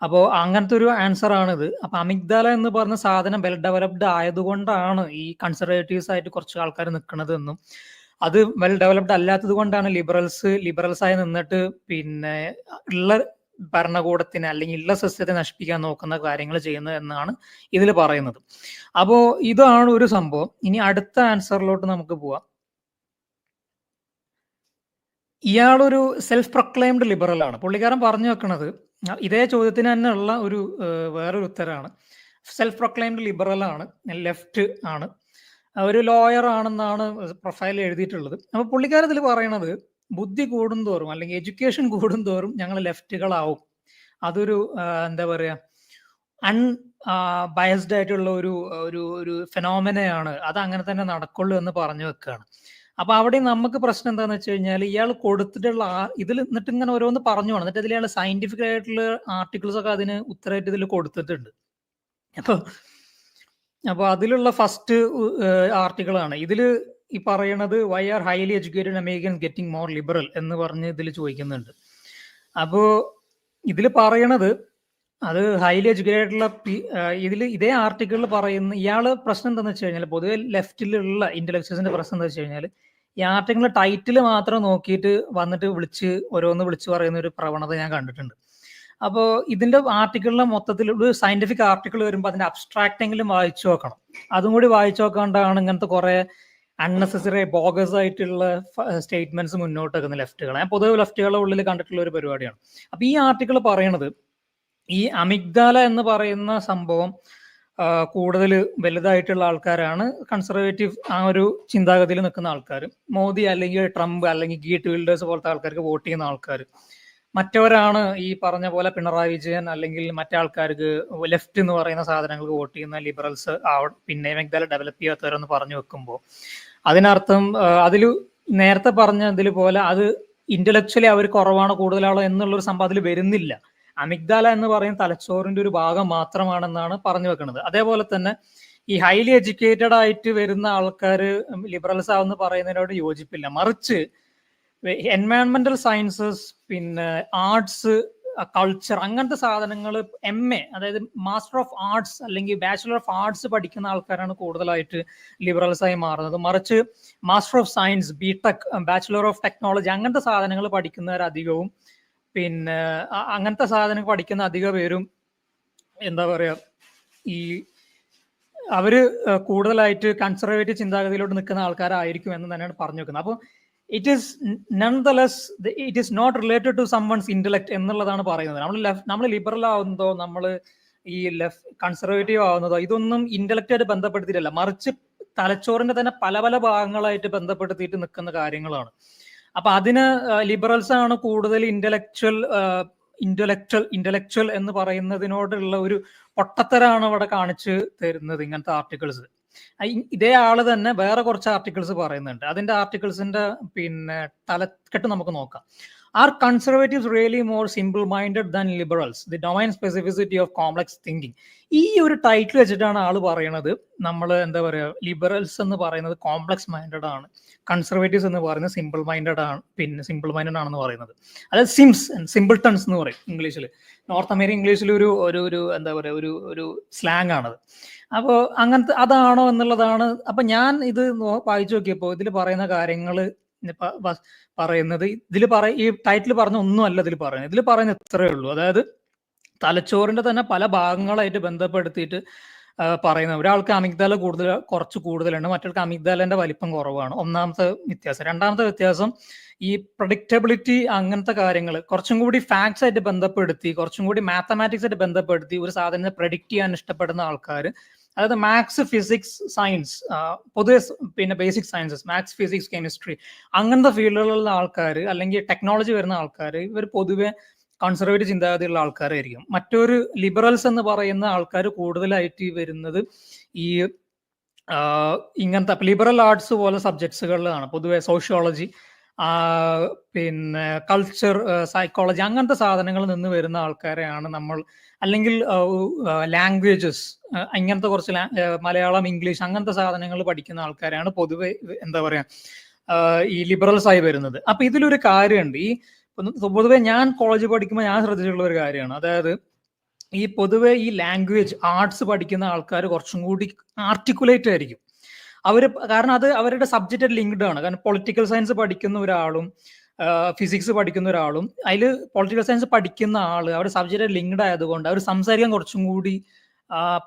അപ്പോൾ അങ്ങനത്തെ ഒരു ആൻസർ ആണിത്. അപ്പൊ അമിഗ്ദാല എന്ന് പറഞ്ഞ സാധനം വെൽ ഡെവലപ്ഡ് ആയതുകൊണ്ടാണ് ഈ കൺസർവേറ്റീവ്സ് ആയിട്ട് കുറച്ച് ആൾക്കാർ നിൽക്കുന്നത് എന്നും, അത് വെൽ ഡെവലപ്ഡ് അല്ലാത്തത് കൊണ്ടാണ് ലിബറൽസ് ആയി നിന്നിട്ട് ഉള്ള ഭരണകൂടത്തിന് അല്ലെങ്കിൽ ഉള്ള സിസ്റ്റത്തെ നശിപ്പിക്കാൻ നോക്കുന്ന കാര്യങ്ങൾ ചെയ്യുന്നത് എന്നാണ് ഇതിൽ പറയുന്നത്. അപ്പോ ഇതാണ് ഒരു സംഭവം. ഇനി അടുത്ത ആൻസറിലോട്ട് നമുക്ക് പോവാം. ഇയാളൊരു സെൽഫ് പ്രൊക്ലെയിംഡ് ലിബറൽ ആണ്. പുള്ളിക്കാരൻ പറഞ്ഞു വെക്കുന്നത് ഇതേ ചോദ്യത്തിന് തന്നെ ഉള്ള ഒരു വേറൊരു ഉത്തരമാണ്. സെൽഫ് പ്രൊക്ലെയിംഡ് ലിബറൽ ആണ്, ലെഫ്റ്റ് ആണ്, ഒരു ലോയർ ആണെന്നാണ് പ്രൊഫൈൽ എഴുതിയിട്ടുള്ളത്. അപ്പൊ പുള്ളിക്കാരൻ ഇതിൽ പറയണത് ബുദ്ധി കൂടുന്തോറും അല്ലെങ്കിൽ എഡ്യൂക്കേഷൻ കൂടുന്തോറും ഞങ്ങൾ ലെഫ്റ്റുകളാവും. അതൊരു എന്താ പറയാ ബയസ്ഡ് ആയിട്ടുള്ള ഒരു ഫെനോമിനയാണ്, അത് അങ്ങനെ തന്നെ നടക്കുള്ളൂ എന്ന് പറഞ്ഞു വെക്കുകയാണ്. അപ്പൊ അവിടെ നമുക്ക് പ്രശ്നം എന്താന്ന് വെച്ച് കഴിഞ്ഞാൽ ഇയാൾ കൊടുത്തിട്ടുള്ള ഇതിൽ എന്നിട്ട് ഇങ്ങനെ ഓരോന്ന് പറഞ്ഞു പോകണം, എന്നിട്ട് ഇതിൽ ഇയാൾ സയന്റിഫിക് ആയിട്ടുള്ള ആർട്ടിക്കിൾസ് ഒക്കെ അതിന് ഉത്തരമായിട്ട് ഇതിൽ കൊടുത്തിട്ടുണ്ട്. അപ്പൊ അതിലുള്ള ഫസ്റ്റ് ആർട്ടിക്കിൾ ആണ് ഇതിൽ ഈ പറയണത് why are highly educated Americans getting more liberal എന്ന് പറഞ്ഞ് ഇതിൽ ചോദിക്കുന്നുണ്ട്. അപ്പോ ഇതിൽ പറയണത് അത് ഹൈലി എഡ്യൂക്കേറ്റഡുള്ള ഇതേ ആർട്ടിക്കിളിൽ പറയുന്ന ഇയാള് പ്രശ്നം എന്താണെന്ന് വെച്ച് കഴിഞ്ഞാൽ പൊതുവെ ലെഫ്റ്റിലുള്ള ഇന്റലക്ച്വൽസിന്റെ പ്രശ്നം എന്താ വെച്ച് കഴിഞ്ഞാൽ ഈ ആർട്ടിക്കിളിന്റെ ടൈറ്റിൽ മാത്രം നോക്കിയിട്ട് വന്നിട്ട് ഓരോന്ന് വിളിച്ച് പറയുന്ന ഒരു പ്രവണത ഞാൻ കണ്ടിട്ടുണ്ട്. അപ്പോൾ ഇതിന്റെ ആർട്ടിക്കിളിലെ മൊത്തത്തിൽ ഒരു സയന്റിഫിക് ആർട്ടിക്കിൾ വരുമ്പോൾ അതിന്റെ അബ്സ്ട്രാക്ട് എങ്കിലും വായിച്ചു നോക്കണം. അതും കൂടി വായിച്ചു നോക്കാണ്ടാണ് ഇങ്ങനത്തെ കുറെ അൺനെസസറി ബോഗസ് ആയിട്ടുള്ള സ്റ്റേറ്റ്മെന്റ്സ് മുന്നോട്ട് വെക്കുന്ന ലെഫ്റ്റുകൾ. ഞാൻ പൊതുവെ ലെഫ്റ്റുകളുടെ ഉള്ളിൽ കണ്ടിട്ടുള്ള ഒരു പരിപാടിയാണ്. അപ്പൊ ഈ ആർട്ടിക്കിൾ പറയണത് ഈ അമിഗ്ദാല എന്ന് പറയുന്ന സംഭവം കൂടുതൽ വലുതായിട്ടുള്ള ആൾക്കാരാണ് കൺസർവേറ്റീവ് ആ ഒരു ചിന്താഗതിയിൽ നിൽക്കുന്ന ആൾക്കാർ. മോദി അല്ലെങ്കിൽ ട്രംപ് അല്ലെങ്കിൽ ഗീറ്റ് വിൽഡേഴ്സ് പോലത്തെ ആൾക്കാർക്ക് വോട്ട് ചെയ്യുന്ന ആൾക്കാർ. മറ്റവരാണ് ഈ പറഞ്ഞ പോലെ പിണറായി വിജയൻ അല്ലെങ്കിൽ മറ്റേ ആൾക്കാർക്ക് ലെഫ്റ്റ് എന്ന് പറയുന്ന സാധനങ്ങൾക്ക് വോട്ട് ചെയ്യുന്ന ലിബറൽസ് അമിഗ്ദാല ഡെവലപ്പ് ചെയ്യാത്തവരെന്ന് പറഞ്ഞു വെക്കുമ്പോൾ അതിനർത്ഥം അതിൽ നേരത്തെ പറഞ്ഞതിൽ പോലെ അത് ഇന്റലക്ച്വലി അവർ കുറവാണോ കൂടുതലാണോ എന്നുള്ളൊരു സംഭവം അതിൽ വരുന്നില്ല. അമിഗ്ദാല എന്ന് പറയുന്ന തലച്ചോറിന്റെ ഒരു ഭാഗം മാത്രമാണെന്നാണ് പറഞ്ഞു വെക്കുന്നത്. അതേപോലെ തന്നെ ഈ ഹൈലി എഡ്യൂക്കേറ്റഡ് ആയിട്ട് വരുന്ന ആൾക്കാർ ലിബറൽസ് ആവെന്ന് പറയുന്നതിനോട് യോജിപ്പില്ല. മറിച്ച് എൻവയോൺമെന്റൽ സയൻസസ്, പിന്നെ ആർട്സ്, കൾച്ചർ, അങ്ങനത്തെ സാധനങ്ങൾ MA, അതായത് മാസ്റ്റർ ഓഫ് ആർട്സ് അല്ലെങ്കിൽ ബാച്ചുലർ ഓഫ് ആർട്സ് പഠിക്കുന്ന ആൾക്കാരാണ് കൂടുതലായിട്ട് ലിബറൽസ് ആയി മാറുന്നത്. മറിച്ച് master of science, BTech, bachelor of technology അങ്ങനത്തെ സാധനങ്ങൾ പഠിക്കുന്നവരധികവും, പിന്നെ അങ്ങനത്തെ സാധനങ്ങൾ പഠിക്കുന്ന അധിക പേരും എന്താ പറയാ, ഈ അവര് കൂടുതലായിട്ട് കൺസർവേറ്റീവ് ചിന്താഗതിയിലോട്ട് നിൽക്കുന്ന ആൾക്കാരായിരിക്കും എന്ന് തന്നെയാണ് പറഞ്ഞു വെക്കുന്നത്. അപ്പോൾ it is nonetheless it is not related to someone's intellect എന്നുള്ളതാണ് പറയുന്നത്. നമ്മൾ ലിബറൽ ആവുന്നതോ നമ്മൾ ഈ കൺസർവേറ്റീവ് ആവുന്നതോ ഇതൊന്നും ഇന്റലക്റ്റായിട്ട് ബന്ധപ്പെടുത്തിയിട്ടല്ല, മറിച്ച് തലച്ചോറിന്റെ തന്നെ പല പല ഭാഗങ്ങളായിട്ട് ബന്ധപ്പെടുത്തിയിട്ട് നിൽക്കുന്ന കാര്യങ്ങളാണ്. അപ്പൊ അതിന് ലിബറൽസ് ആണ് കൂടുതൽ ഇന്റലക്ച്വൽ എന്ന് പറയുന്നതിനോടുള്ള ഒരു പൊട്ടത്തരാണ് അവിടെ കാണിച്ചു തരുന്നത് ഇങ്ങനത്തെ ആർട്ടിക്കിൾസ്. ഇതേ ആള് തന്നെ വേറെ കുറച്ച് ആർട്ടിക്കിൾസ് പറയുന്നുണ്ട്. അതിന്റെ ആർട്ടിക്കിൾസിന്റെ പിന്നെ തലക്കെട്ട് നമുക്ക് നോക്കാം. Are conservatives really more simple minded than liberals, the domain specificity of complex thinking. ഈ ഒരു ടൈറ്റിൽ വെച്ചിട്ടാണ് ആള് പറയുന്നത് നമ്മൾ എന്താ പറയുക, ലിബറൽസ് എന്ന് പറയുന്നത് കോംപ്ലക്സ് മൈൻഡഡ് ആണ്, കൺസർവേറ്റീവ്സ് എന്ന് പറയുന്നത് സിമ്പിൾ മൈൻഡഡ് ആണ്, പിന്നെ സിമ്പിൾ മൈൻഡഡ് ആണെന്ന് പറയുന്നത്. അതായത് സിമ്പിൾട്ടൺസ് എന്ന് പറയും ഇംഗ്ലീഷിൽ. നോർത്ത് അമേരിക്കൻ ഇംഗ്ലീഷിൽ ഒരു എന്താ പറയുക, ഒരു സ്ലാങ് ആണത്. അപ്പോൾ അങ്ങനത്തെ അതാണോ എന്നുള്ളതാണ്. അപ്പൊ ഞാൻ ഇത് വായിച്ചു നോക്കിയപ്പോൾ ഇതിൽ പറയുന്ന കാര്യങ്ങൾ പറയുന്നത് ഈ ടൈറ്റിൽ പറഞ്ഞ ഒന്നും അല്ല ഇതിൽ പറയുന്നത്. ഇതിൽ പറയുന്നത് ഇത്രയേ ഉള്ളൂ. അതായത് തലച്ചോറിന്റെ തന്നെ പല ഭാഗങ്ങളായിട്ട് ബന്ധപ്പെടുത്തിയിട്ട് പറയുന്നത്. ഒരാൾക്ക് അമിഗ്ദാല കുറച്ച് കൂടുതലുണ്ട്, മറ്റൊരാൾക്ക് അമിഗ്ദാലന്റെ വലിപ്പം കുറവാണ്. ഒന്നാമത്തെ വ്യത്യാസം. രണ്ടാമത്തെ വ്യത്യാസം ഈ പ്രഡിക്റ്റബിലിറ്റി അങ്ങനത്തെ കാര്യങ്ങൾ കുറച്ചും കൂടി ഫാക്ട്സ് ആയിട്ട് ബന്ധപ്പെടുത്തി, കുറച്ചും കൂടി മാത്തമാറ്റിക്സ് ആയിട്ട് ബന്ധപ്പെടുത്തി ഒരു സാധനത്തെ പ്രഡിക്റ്റ് ചെയ്യാൻ ഇഷ്ടപ്പെടുന്ന ആൾക്കാർ, അതായത് മാത്സ്, ഫിസിക്സ്, സയൻസ്, പൊതുവെ പിന്നെ basic sciences, maths, physics, chemistry അങ്ങനത്തെ ഫീൽഡുകളിലുള്ള ആൾക്കാർ അല്ലെങ്കിൽ ടെക്നോളജി വരുന്ന ആൾക്കാർ, ഇവർ പൊതുവെ കൺസർവേറ്റീവ് ചിന്താഗതിയുള്ള ആൾക്കാരായിരിക്കും. മറ്റൊരു ലിബറൽസ് എന്ന് പറയുന്ന ആൾക്കാർ കൂടുതലായിട്ട് വരുന്നത് ഈ ഇങ്ങനത്തെ ലിബറൽ ആർട്സ് പോലെ സബ്ജക്ട്സുകളിലാണ്. പൊതുവെ സോഷ്യോളജി, പിന്നെ കൾച്ചർ, സൈക്കോളജി അങ്ങനത്തെ സാധനങ്ങളിൽ നിന്ന് വരുന്ന ആൾക്കാരെയാണ് നമ്മൾ, അല്ലെങ്കിൽ ലാംഗ്വേജസ് ഇങ്ങനത്തെ കുറച്ച് മലയാളം, ഇംഗ്ലീഷ് അങ്ങനത്തെ സാധനങ്ങൾ പഠിക്കുന്ന ആൾക്കാരാണ് പൊതുവെ എന്താ പറയാ ഈ ലിബറൽസ് ആയി വരുന്നത്. അപ്പൊ ഇതിലൊരു കാര്യമുണ്ട്. ഈ പൊതുവെ ഞാൻ കോളേജിൽ പഠിക്കുമ്പോൾ ഞാൻ ശ്രദ്ധിച്ചിട്ടുള്ള ഒരു കാര്യമാണ്. അതായത് ഈ പൊതുവെ ഈ ലാംഗ്വേജ് ആർട്സ് പഠിക്കുന്ന ആൾക്കാർ കുറച്ചും കൂടി ആർട്ടിക്കുലേറ്റ് ആയിരിക്കും കാരണം അത് അവരുടെ സബ്ജക്റ്റ് ലിങ്ക്ഡ് ആണ്. കാരണം പൊളിറ്റിക്കൽ സയൻസ് പഠിക്കുന്ന ഒരാളും ഫിസിക്സ് പഠിക്കുന്ന ഒരാളും അതിൽ പൊളിറ്റിക്കൽ സയൻസ് പഠിക്കുന്ന ആള് അവരുടെ സബ്ജക്റ്റ് ലിങ്ക്ഡ് ആയതുകൊണ്ട് അവർ സംസാരിക്കാൻ കുറച്ചും കൂടി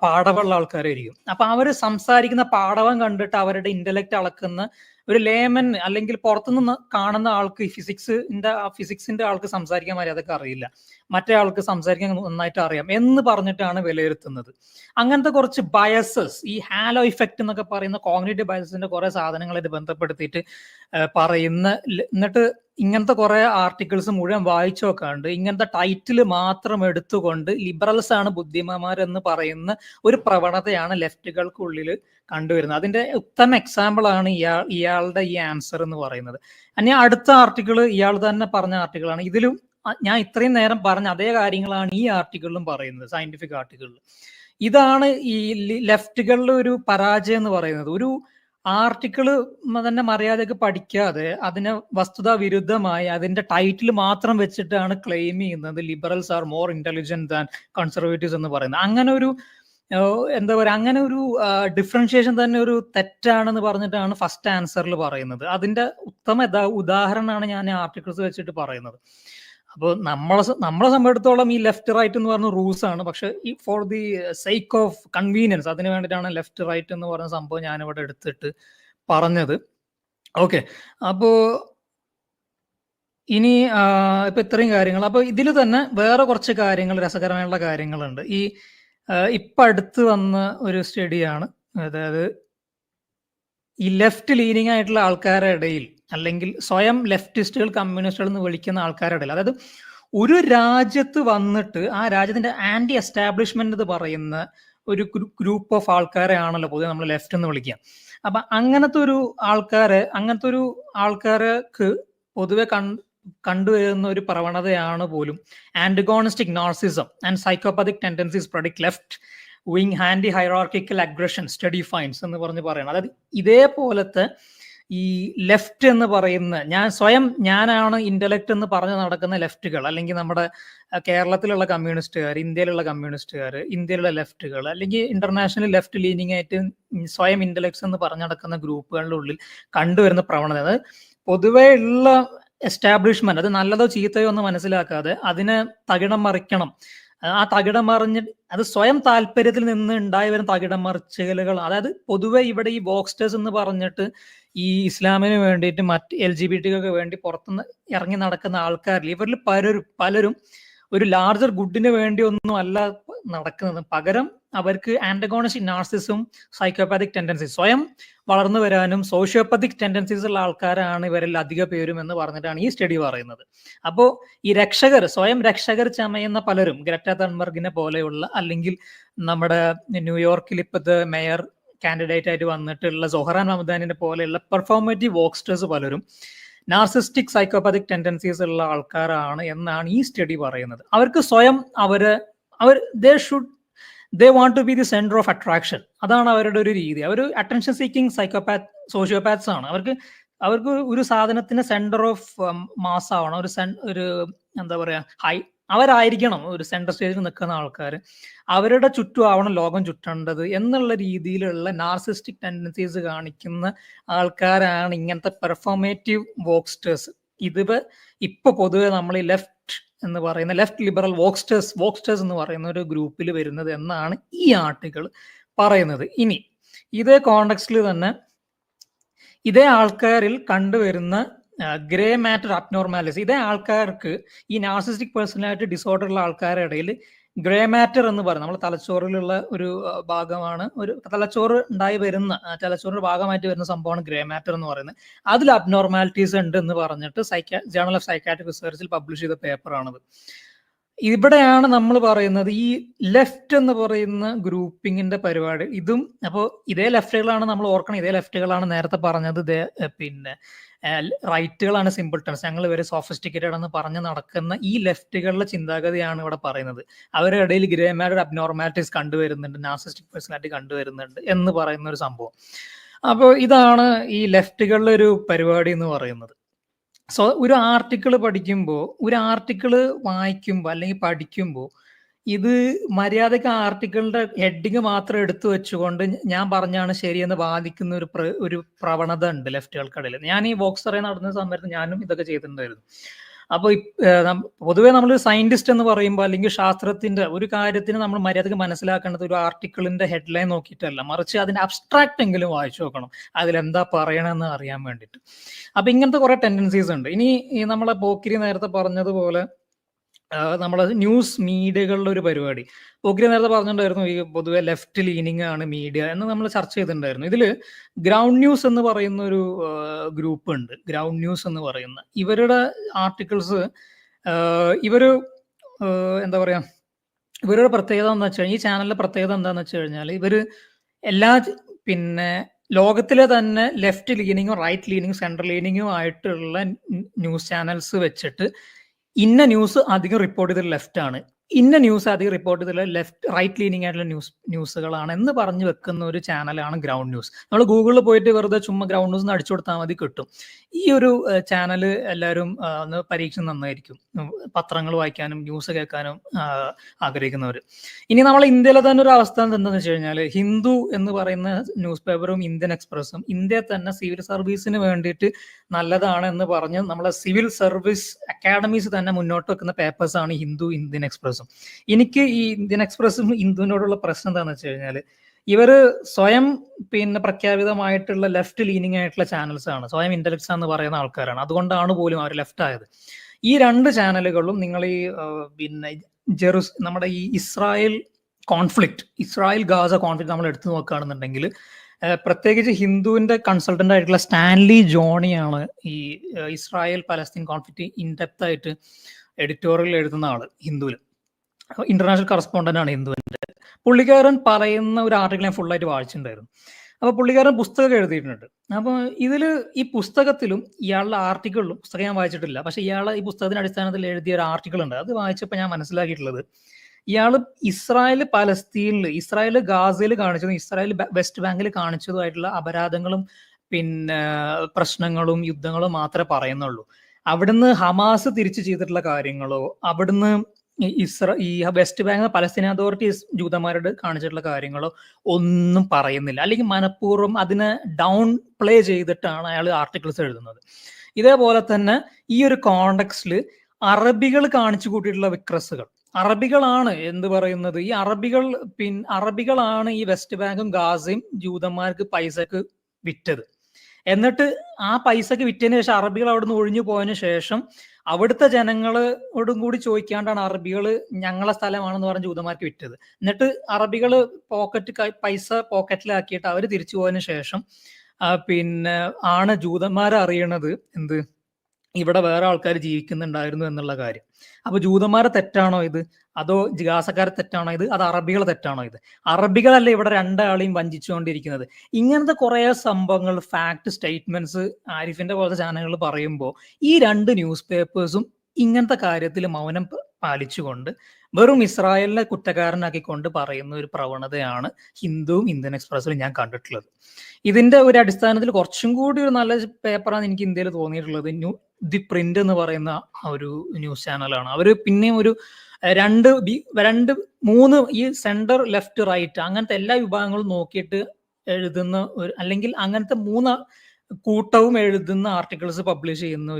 പാടവമുള്ള ആൾക്കാരായിരിക്കും. അപ്പൊ അവർ സംസാരിക്കുന്ന പാടവം കണ്ടിട്ട് അവരുടെ ഇന്റലക്ട് അളക്കുന്ന ഒരു ലേമൻ അല്ലെങ്കിൽ പുറത്തുനിന്ന് കാണുന്ന ആൾക്ക് ഫിസിക്സിന്റെ ആൾക്ക് സംസാരിക്കാൻ മര്യാദക്ക് അറിയില്ല, മറ്റേ ആൾക്ക് സംസാരിക്കാൻ നന്നായിട്ട് അറിയാം എന്ന് പറഞ്ഞിട്ടാണ് വിലയിരുത്തുന്നത്. അങ്ങനത്തെ കുറച്ച് ബയസസ്, ഈ ഹാലോ ഇഫക്റ്റ് എന്നൊക്കെ പറയുന്ന കോഗ്നിറ്റീവ് ബയസസിന്റെ കുറെ സാധനങ്ങളായിട്ട് ബന്ധപ്പെടുത്തിയിട്ട് പറയുന്ന, എന്നിട്ട് ഇങ്ങനത്തെ കുറെ ആർട്ടിക്കിൾസ് മുഴുവൻ വായിച്ചു നോക്കാണ്ട് ഇങ്ങനത്തെ ടൈറ്റിൽ മാത്രം എടുത്തുകൊണ്ട് ലിബറൽസ് ആണ് ബുദ്ധിമാന്മാരെന്ന് പറയുന്ന ഒരു പ്രവണതയാണ് ലെഫ്റ്റുകൾക്കുള്ളിൽ കണ്ടുവരുന്നത്. അതിന്റെ ഉത്തമ എക്സാമ്പിൾ ആണ് ഇയാളുടെ ഈ ആൻസർ എന്ന് പറയുന്നത്. ഇനി അടുത്ത ആർട്ടിക്കിൾ ഇയാൾ തന്നെ പറഞ്ഞ ആർട്ടിക്കിളാണ്. ഇതിലും ഞാൻ ഇത്രയും നേരം പറഞ്ഞ അതേ കാര്യങ്ങളാണ് ഈ ആർട്ടിക്കിളിലും പറയുന്നത്, സയന്റിഫിക് ആർട്ടിക്കിളിൽ. ഇതാണ് ഈ ലെഫ്റ്റുകളിലെ ഒരു പരാജയം എന്ന് പറയുന്നത്. ഒരു ആർട്ടിക്കിള് തന്നെ മര്യാദക്ക് പഠിക്കാതെ അതിനെ വസ്തുതാ വിരുദ്ധമായി അതിന്റെ ടൈറ്റിൽ മാത്രം വെച്ചിട്ടാണ് ക്ലെയിം ചെയ്യുന്നത് liberals are more intelligent than Conservatives എന്ന് പറയുന്നത്. അങ്ങനെ ഒരു എന്താ പറയുക, അങ്ങനെ ഒരു ഡിഫറൻഷിയേഷൻ തന്നെ ഒരു തെറ്റാണെന്ന് പറഞ്ഞിട്ടാണ് ഫസ്റ്റ് ആൻസറിൽ പറയുന്നത്. അതിന്റെ ഉത്തമ ഉദാഹരണമാണ് ഞാൻ ആർട്ടിക്കിൾസ് വെച്ചിട്ട് പറയുന്നത്. അപ്പോൾ നമ്മളെ സംബന്ധിച്ചിടത്തോളം ഈ ലെഫ്റ്റ് റൈറ്റ് എന്ന് പറഞ്ഞ റൂൾസ് ആണ്. പക്ഷെ ഈ for the sake of convenience അതിന് വേണ്ടിയിട്ടാണ് ലെഫ്റ്റ് റൈറ്റ് എന്ന് പറഞ്ഞ സംഭവം ഞാനിവിടെ എടുത്തിട്ട് പറഞ്ഞത്. ഓക്കെ, അപ്പോ ഇനി ഇപ്പൊ ഇത്രയും കാര്യങ്ങൾ. അപ്പൊ ഇതിൽ തന്നെ വേറെ കുറച്ച് കാര്യങ്ങൾ, രസകരമായുള്ള കാര്യങ്ങളുണ്ട്. ഈ ഇപ്പൊ അടുത്ത് വന്ന ഒരു സ്റ്റഡിയാണ്. അതായത് ഈ ലെഫ്റ്റ് ലീനിങ് ആയിട്ടുള്ള ആൾക്കാരുടെ ഇടയിൽ, അല്ലെങ്കിൽ സ്വയം ലെഫ്റ്റിസ്റ്റുകൾ കമ്മ്യൂണിസ്റ്റുകൾ എന്ന് വിളിക്കുന്ന ആൾക്കാരുടെ ഇടയിൽ, അതായത് ഒരു രാജ്യത്ത് വന്നിട്ട് ആ രാജ്യത്തിന്റെ ആന്റി എസ്റ്റാബ്ലിഷ്മെന്റ് എന്ന് പറയുന്ന ഒരു ഗ്രൂപ്പ് ഓഫ് ആൾക്കാരെ ആണല്ലോ പൊതുവെ നമ്മൾ ലെഫ്റ്റ് എന്ന് വിളിക്കുക. അപ്പൊ അങ്ങനത്തെ ഒരു ആൾക്കാർക്ക് പൊതുവെ കണ്ടുവരുന്ന ഒരു പ്രവണതയാണ് പോലും antagonistic narcissism and psychopathic tendencies predict left wing anti hierarchical aggression study finds എന്ന് പറഞ്ഞ് പറയണം. അതായത് ഇതേപോലത്തെ ഈ ലെഫ്റ്റ് എന്ന് പറയുന്ന ഞാനാണ് ഇന്റലക്ട് എന്ന് പറഞ്ഞ് നടക്കുന്ന ലെഫ്റ്റുകൾ, അല്ലെങ്കിൽ നമ്മുടെ കേരളത്തിലുള്ള കമ്മ്യൂണിസ്റ്റുകാർ, ഇന്ത്യയിലുള്ള കമ്മ്യൂണിസ്റ്റുകാർ, ഇന്ത്യയിലുള്ള ലെഫ്റ്റുകൾ, അല്ലെങ്കിൽ ഇന്റർനാഷണൽ ലെഫ്റ്റ് ലീനിങ് ആയിട്ട് സ്വയം ഇന്റലക്ട്സ് എന്ന് പറഞ്ഞു നടക്കുന്ന ഗ്രൂപ്പുകളുടെ ഉള്ളിൽ കണ്ടുവരുന്ന പ്രവണത, അത് പൊതുവേ ഉള്ള എസ്റ്റാബ്ലിഷ്മെന്റ് അത് നല്ലതോ ചീത്തയോ എന്ന് മനസ്സിലാക്കാതെ അതിനെ തകിടം മറിക്കണം. ആ തകിടം മറിഞ്ഞ് അത് സ്വയം താല്പര്യത്തിൽ നിന്ന് ഉണ്ടായി വരുന്ന തകിടം മറിച്ചുകൾ. അതായത് പൊതുവെ ഇവിടെ ഈ ബോക്സ്റ്റേഴ്സ് എന്ന് പറഞ്ഞിട്ട് ഈ ഇസ്ലാമിന് വേണ്ടിയിട്ട് മറ്റ് LGBT വേണ്ടി പുറത്തുനിന്ന് ഇറങ്ങി നടക്കുന്ന ആൾക്കാരിൽ ഇവരിൽ പലരും ഒരു ലാർജർ ഗുഡിന് വേണ്ടി ഒന്നും അല്ല നടക്കുന്നത്. പകരം അവർക്ക് ആന്റഗോണിസ്റ്റിക് നാർസിസും സൈക്കോപാത്തിക് ടെൻഡൻസീസ്, സ്വയം വളർന്നു വരാനും സോഷ്യോപാത്തിക് ടെൻഡൻസീസ് ഉള്ള ആൾക്കാരാണ് ഇവരിൽ അധിക പേരും എന്ന് പറഞ്ഞിട്ടാണ് ഈ സ്റ്റഡി പറയുന്നത്. അപ്പോൾ ഈ സ്വയം രക്ഷകർ ചമയുന്ന പലരും, ഗ്രറ്റ തൺബർഗിനെ പോലെയുള്ള, അല്ലെങ്കിൽ നമ്മുടെ ന്യൂയോർക്കിൽ ഇപ്പോഴത്തെ മേയർ കാൻഡിഡേറ്റ് ആയിട്ട് വന്നിട്ടുള്ള സൊഹറാൻ മമദാനിനെ പോലെയുള്ള പെർഫോമേറ്റീവ് വോക്സ്റ്റേഴ്സ് പലരും നാർസിസ്റ്റിക് സൈക്കോപാത്തിക് ടെൻഡൻസീസ് ഉള്ള ആൾക്കാരാണ് എന്നാണ് ഈ സ്റ്റഡി പറയുന്നത്. അവർക്ക് സ്വയം they want to be the centre of attraction. അതാണ് അവരുടെ ഒരു രീതി. അവർ അറ്റൻഷൻ സീക്കിംഗ് സോഷ്യോപാത്സ് ആണ്. അവർക്ക് ഒരു സാധനത്തിന് സെന്റർ ഓഫ് മാസ് ആവണം, ഒരു എന്താ പറയാ അവരായിരിക്കണം ഒരു സെന്റർ സ്റ്റേജിൽ നിൽക്കുന്ന ആൾക്കാർ. അവരുടെ ചുറ്റും ആവണം ലോകം ചുറ്റേണ്ടത് എന്നുള്ള രീതിയിലുള്ള നാർസിസ്റ്റിക് ടെൻഡൻസീസ് കാണിക്കുന്ന ആൾക്കാരാണ് ഇങ്ങനത്തെ പെർഫോമേറ്റീവ് വോക്സ്റ്റേഴ്സ്. ഇപ്പൊ പൊതുവെ നമ്മൾ ഈ ലെഫ്റ്റ് ലിബറൽ വോക്സ്റ്റേഴ്സ് എന്ന് പറയുന്ന ഒരു ഗ്രൂപ്പിൽ വരുന്നത് എന്നാണ് ഈ ആർട്ടിക്കിൾ പറയുന്നത്. ഇനി ഇതേ കോണ്ടെക്സ്റ്റിൽ തന്നെ ഇതേ ആൾക്കാരിൽ കണ്ടുവരുന്ന ഗ്രേ മാറ്റർ അബ്നോർമാലിറ്റി, ഇതേ ആൾക്കാർക്ക് ഈ നാർസിസ്റ്റിക് പേഴ്സണാലിറ്റി ഡിസോർഡർ ഉള്ള ആൾക്കാരുടെ ഇടയിൽ ഗ്രേ മാറ്റർ എന്ന് പറയുന്നത് നമ്മുടെ തലച്ചോറിലുള്ള ഒരു ഭാഗമാണ്, ഒരു തലച്ചോറ് തലച്ചോറിന്റെ ഭാഗമായിട്ട് വരുന്ന സംഭവമാണ് ഗ്രേ മാറ്റർ എന്ന് പറയുന്നത്. അതിൽ അബ്നോർമാലിറ്റീസ് ഉണ്ട് എന്ന് പറഞ്ഞിട്ട് ജേർണൽ ഓഫ് സൈക്കാട്രിക് റിസർച്ചിൽ പബ്ലിഷ് ചെയ്ത പേപ്പറാണത്. ഇവിടെയാണ് നമ്മൾ പറയുന്നത് ഈ ലെഫ്റ്റ് എന്ന് പറയുന്ന ഗ്രൂപ്പിങ്ങിന്റെ പരിപാടി. അപ്പോൾ ഇതേ ലെഫ്റ്റുകളാണ് നമ്മൾ ഓർക്കണം, ഇതേ ലെഫ്റ്റുകളാണ് നേരത്തെ പറഞ്ഞത് പിന്നെ റൈറ്റുകളാണ് സിമ്പിൾട്ടൺസ്, ഞങ്ങൾ ഇവരെ സോഫിസ്റ്റിക്കേറ്റഡ് എന്ന് പറഞ്ഞ് നടക്കുന്ന ഈ ലെഫ്റ്റുകളുടെ ചിന്താഗതിയാണ് ഇവിടെ പറയുന്നത്. അവരുടെ ഇടയിൽ ഗ്രേ മാറ്റർ അബ്നോർമാലിറ്റീസ് കണ്ടുവരുന്നുണ്ട്, നാർസിസ്റ്റിക് പേഴ്സണാലിറ്റി കണ്ടുവരുന്നുണ്ട് എന്ന് പറയുന്ന ഒരു സംഭവം. അപ്പോൾ ഇതാണ് ഈ ലെഫ്റ്റുകളുടെ ഒരു പരിപാടി എന്ന് പറയുന്നത്. ഒരു ആർട്ടിക്കിൾ വായിക്കുമ്പോൾ അല്ലെങ്കിൽ പഠിക്കുമ്പോൾ ഇത് മര്യാദക്ക് ആർട്ടിക്കിളിന്റെ ഹെഡിങ് മാത്രം എടുത്തു വെച്ചുകൊണ്ട് ഞാൻ പറഞ്ഞാണ് ശരിയെന്ന് വാദിക്കുന്ന ഒരു പ്രവണത ഉണ്ട് ലെഫ്റ്റുകൾക്കിടയിൽ. ഞാൻ ഈ വോക്സറെ നടന്ന സമയത്ത് ഞാനും ഇതൊക്കെ ചെയ്തിട്ടുണ്ടായിരുന്നു. അപ്പോൾ പൊതുവേ നമ്മൾ സയന്റിസ്റ്റ് എന്ന് പറയുമ്പോൾ അല്ലെങ്കിൽ ശാസ്ത്രത്തിന്റെ ഒരു കാര്യത്തിന് നമ്മൾ മര്യാദക്ക് മനസ്സിലാക്കേണ്ടത് ഒരു ആർട്ടിക്കിളിന്റെ ഹെഡ്ലൈൻ നോക്കിയിട്ടല്ല, മറിച്ച് അതിന്റെ അബ്സ്ട്രാക്ട് എങ്കിലും വായിച്ചു നോക്കണം, അതിലെന്താ പറയണമെന്ന് അറിയാൻ വേണ്ടിയിട്ട്. അപ്പൊ ഇങ്ങനത്തെ കുറെ ടെൻഡൻസീസ് ഉണ്ട്. ഇനി നമ്മളെ പോക്കിരി നേരത്തെ പറഞ്ഞതുപോലെ നമ്മളെ ന്യൂസ് മീഡിയകളുടെ ഒരു പരിപാടി, പോക്കിരി നേരത്തെ പറഞ്ഞിട്ടുണ്ടായിരുന്നു ഈ പൊതുവെ ലെഫ്റ്റ് ലീനിങ് ആണ് മീഡിയ എന്ന് നമ്മൾ ചർച്ച ചെയ്തിട്ടുണ്ടായിരുന്നു. ഇതിൽ ഗ്രൗണ്ട് ന്യൂസ് എന്ന് പറയുന്ന ഒരു ഗ്രൂപ്പ് ഉണ്ട്, ഗ്രൗണ്ട് ന്യൂസ് എന്ന് പറയുന്ന ഇവരുടെ ആർട്ടിക്കിൾസ് എന്താ പറയാ, ഇവരുടെ പ്രത്യേകത എന്ന് വെച്ചാൽ, ഈ ചാനലിന്റെ പ്രത്യേകത എന്താന്ന് വെച്ച് കഴിഞ്ഞാൽ ഇവര് എല്ലാ ലോകത്തിലെ തന്നെ ലെഫ്റ്റ് ലീനിങ്ങും റൈറ്റ് ലീനിങ്ങും സെൻട്രൽ ലീനിങ്ങും ആയിട്ടുള്ള ന്യൂസ് ചാനൽസ് വെച്ചിട്ട് ഇന്ന ന്യൂസ് അധികം റിപ്പോർട്ട് ചെയ്തത് ലെഫ്റ്റ് ആണ്, ഇന്ന ന്യൂസ് അധികം റിപ്പോർട്ട് ചെയ്തത് റൈറ്റ് ലീനിങ് ആയിട്ടുള്ള ന്യൂസുകളാണ് എന്ന് പറഞ്ഞു വെക്കുന്ന ഒരു ചാനലാണ് ഗ്രൗണ്ട് ന്യൂസ്. നമ്മൾ ഗൂഗിളിൽ പോയിട്ട് വെറുതെ ചുമ്മാ ഗ്രൗണ്ട് ന്യൂസ് അടിച്ചു കൊടുത്താൽ മതി, കിട്ടും. ഈ ഒരു ചാനൽ എല്ലാവരും ഒന്ന് പരീക്ഷിച്ച് നന്നായിരിക്കും, പത്രങ്ങൾ വായിക്കാനും ന്യൂസ് കേൾക്കാനും ആഗ്രഹിക്കുന്നവർ. ഇനി നമ്മളെ ഇന്ത്യയിലെ തന്നെ ഒരു അവസ്ഥ എന്താണെന്ന് വെച്ച് കഴിഞ്ഞാൽ, ഹിന്ദു എന്ന് പറയുന്ന ന്യൂസ് പേപ്പറും ഇന്ത്യൻ എക്സ്പ്രസും ഇന്ത്യയിൽ തന്നെ സിവിൽ സർവീസിന് വേണ്ടിയിട്ട് നല്ലതാണ് എന്ന് പറഞ്ഞ് നമ്മളെ സിവിൽ സർവീസ് അക്കാഡമീസ് തന്നെ മുന്നോട്ട് വെക്കുന്ന പേപ്പേഴ്സാണ് ഹിന്ദു, ഇന്ത്യൻ എക്സ്പ്രസും. എനിക്ക് ഈ ഇന്ത്യൻ എക്സ്പ്രസും ഹിന്ദുവിനോടുള്ള പ്രശ്നം എന്താണെന്ന് വെച്ച് കഴിഞ്ഞാൽ, ഇവര് സ്വയം പ്രഖ്യാപിതമായിട്ടുള്ള ലെഫ്റ്റ് ലീനിങ് ആയിട്ടുള്ള ചാനൽസ് ആണ്, സ്വയം ഇന്റലക്ട്സ് എന്ന് പറയുന്ന ആൾക്കാരാണ്. അതുകൊണ്ടാണ് പോലും അവർ ലെഫ്റ്റ് ആയത്. ഈ രണ്ട് ചാനലുകളും നിങ്ങൾ ഈ നമ്മുടെ ഈ ഇസ്രായേൽ ഗാസ കോൺഫ്ലിക്റ്റ് നമ്മൾ എടുത്തു നോക്കുകയാണെന്നുണ്ടെങ്കിൽ, പ്രത്യേകിച്ച് ഹിന്ദുവിന്റെ കൺസൾട്ടന്റ് ആയിട്ടുള്ള സ്റ്റാൻലി ജോണിയാണ് ഈ ഇസ്രായേൽ പലസ്തീൻ കോൺഫ്ലിക്റ്റ് ഇൻഡെപ്ത് ആയിട്ട് എഡിറ്റോറിയൽ എഴുതുന്ന ആള്, ഹിന്ദുവിൽ ഇന്റർനാഷണൽ കറസ്പോണ്ടന്റ് ആണ് ഹിന്ദുവിന്റെ. പുള്ളിക്കാരൻ പറയുന്ന ഒരു ആർട്ടിക്കിൾ ഞാൻ ഫുള്ളായിട്ട് വായിച്ചിട്ടുണ്ടായിരുന്നു. അപ്പൊ പുള്ളിക്കാരൻ പുസ്തകം എഴുതിയിട്ടുണ്ട്. അപ്പൊ ഈ പുസ്തകത്തിലും ഇയാളുടെ ആർട്ടിക്കിളിലും, പുസ്തകം ഞാൻ വായിച്ചിട്ടില്ല, പക്ഷെ ഈ പുസ്തകത്തിന്റെ അടിസ്ഥാനത്തിൽ എഴുതിയ ഒരു ആർട്ടിക്കിൾ ഉണ്ട്. അത് വായിച്ചപ്പോൾ ഞാൻ മനസ്സിലാക്കിയിട്ടുള്ളത്, ഇയാൾ ഇസ്രായേൽ പലസ്തീനിൽ, ഇസ്രായേൽ ഗാസയിൽ കാണിച്ചതും ഇസ്രായേൽ വെസ്റ്റ് ബാങ്കിൽ കാണിച്ചതുമായിട്ടുള്ള അപരാധങ്ങളും പിന്നെ പ്രശ്നങ്ങളും യുദ്ധങ്ങളും മാത്രമേ പറയുന്നുള്ളൂ. അവിടുന്ന് ഹമാസ് തിരിച്ചു ചെയ്തിട്ടുള്ള കാര്യങ്ങളോ അവിടുന്ന് ഈ വെസ്റ്റ് ബാങ്ക് പലസ്തീൻ അതോറിറ്റി ജൂതന്മാരോട് കാണിച്ചിട്ടുള്ള കാര്യങ്ങളോ ഒന്നും പറയുന്നില്ല, അല്ലെങ്കിൽ മനഃപൂർവ്വം അതിനെ ഡൗൺ പ്ലേ ചെയ്തിട്ടാണ് അയാൾ ആർട്ടിക്കിൾസ് എഴുതുന്നത്. ഇതേപോലെ തന്നെ ഈ ഒരു കോണ്ടെക്സ്റ്റിൽ അറബികൾ കാണിച്ചു കൂട്ടിയിട്ടുള്ള വിക്രസുകൾ, അറബികളാണ് എന്ത് പറയുന്നത്, ഈ അറബികളാണ് ഈ വെസ്റ്റ് ബാങ്കും ഗാസയും ജൂതന്മാർക്ക് പൈസക്ക് വിറ്റത്. എന്നിട്ട് ആ പൈസക്ക് വിറ്റതിന് ശേഷം അറബികൾ അവിടുന്ന് ഒഴിഞ്ഞു പോയതിനു ശേഷം അവിടുത്തെ ജനങ്ങളോടും കൂടി ചോദിക്കാണ്ടാണ് അറബികൾ ഞങ്ങളെ സ്ഥലമാണെന്ന് പറഞ്ഞ് ജൂതന്മാർക്ക് വിറ്റത്. എന്നിട്ട് അറബികൾ പൈസ പോക്കറ്റിലാക്കിയിട്ട് അവർ തിരിച്ചു പോയതിനു ശേഷം പിന്നെ ആണ് ജൂതന്മാരെ അറിയണത് എന്ത് ഇവിടെ വേറെ ആൾക്കാർ ജീവിക്കുന്നുണ്ടായിരുന്നു എന്നുള്ള കാര്യം. അപ്പൊ ജൂതന്മാരെ തെറ്റാണോ ഇത്, അതോ ഗാസക്കാരെ തെറ്റാണോ ഇത്, അത് അറബികളെ തെറ്റാണോ ഇത്? അറബികളല്ലേ ഇവിടെ രണ്ടാളെയും വഞ്ചിച്ചുകൊണ്ടിരിക്കുന്നത്? ഇങ്ങനത്തെ കുറെ സംഭവങ്ങൾ, ഫാക്ട് സ്റ്റേറ്റ്മെന്റ്സ് ആരിഫിന്റെ പോലത്തെ ചാനലുകൾ പറയുമ്പോൾ ഈ രണ്ട് ന്യൂസ് പേപ്പേഴ്സും ഇങ്ങനത്തെ കാര്യത്തിൽ മൗനം പാലിച്ചുകൊണ്ട് വെറും ഇസ്രായേലിനെ കുറ്റക്കാരനാക്കിക്കൊണ്ട് പറയുന്ന ഒരു പ്രവണതയാണ് ഹിന്ദുവും ഇന്ത്യൻ എക്സ്പ്രസിലും ഞാൻ കണ്ടിട്ടുള്ളത്. ഇതിന്റെ ഒരു അടിസ്ഥാനത്തിൽ കുറച്ചും കൂടി ഒരു നല്ല പേപ്പറാണ് എനിക്ക് ഇന്ത്യയിൽ തോന്നിയിട്ടുള്ളത് ദി പ്രിന്റ് എന്ന് പറയുന്ന ഒരു ന്യൂസ് ചാനലാണ്. അവര് പിന്നെയും ഒരു രണ്ട് മൂന്ന് ഈ സെന്റർ ലെഫ്റ്റ് റൈറ്റ് അങ്ങനത്തെ എല്ലാ വിഭാഗങ്ങളും നോക്കിയിട്ട് എഴുതുന്ന ഒരു, അല്ലെങ്കിൽ അങ്ങനത്തെ മൂന്ന് കൂട്ടവും എഴുതുന്ന ആർട്ടിക്കിൾസ് പബ്ലിഷ് ചെയ്യുന്ന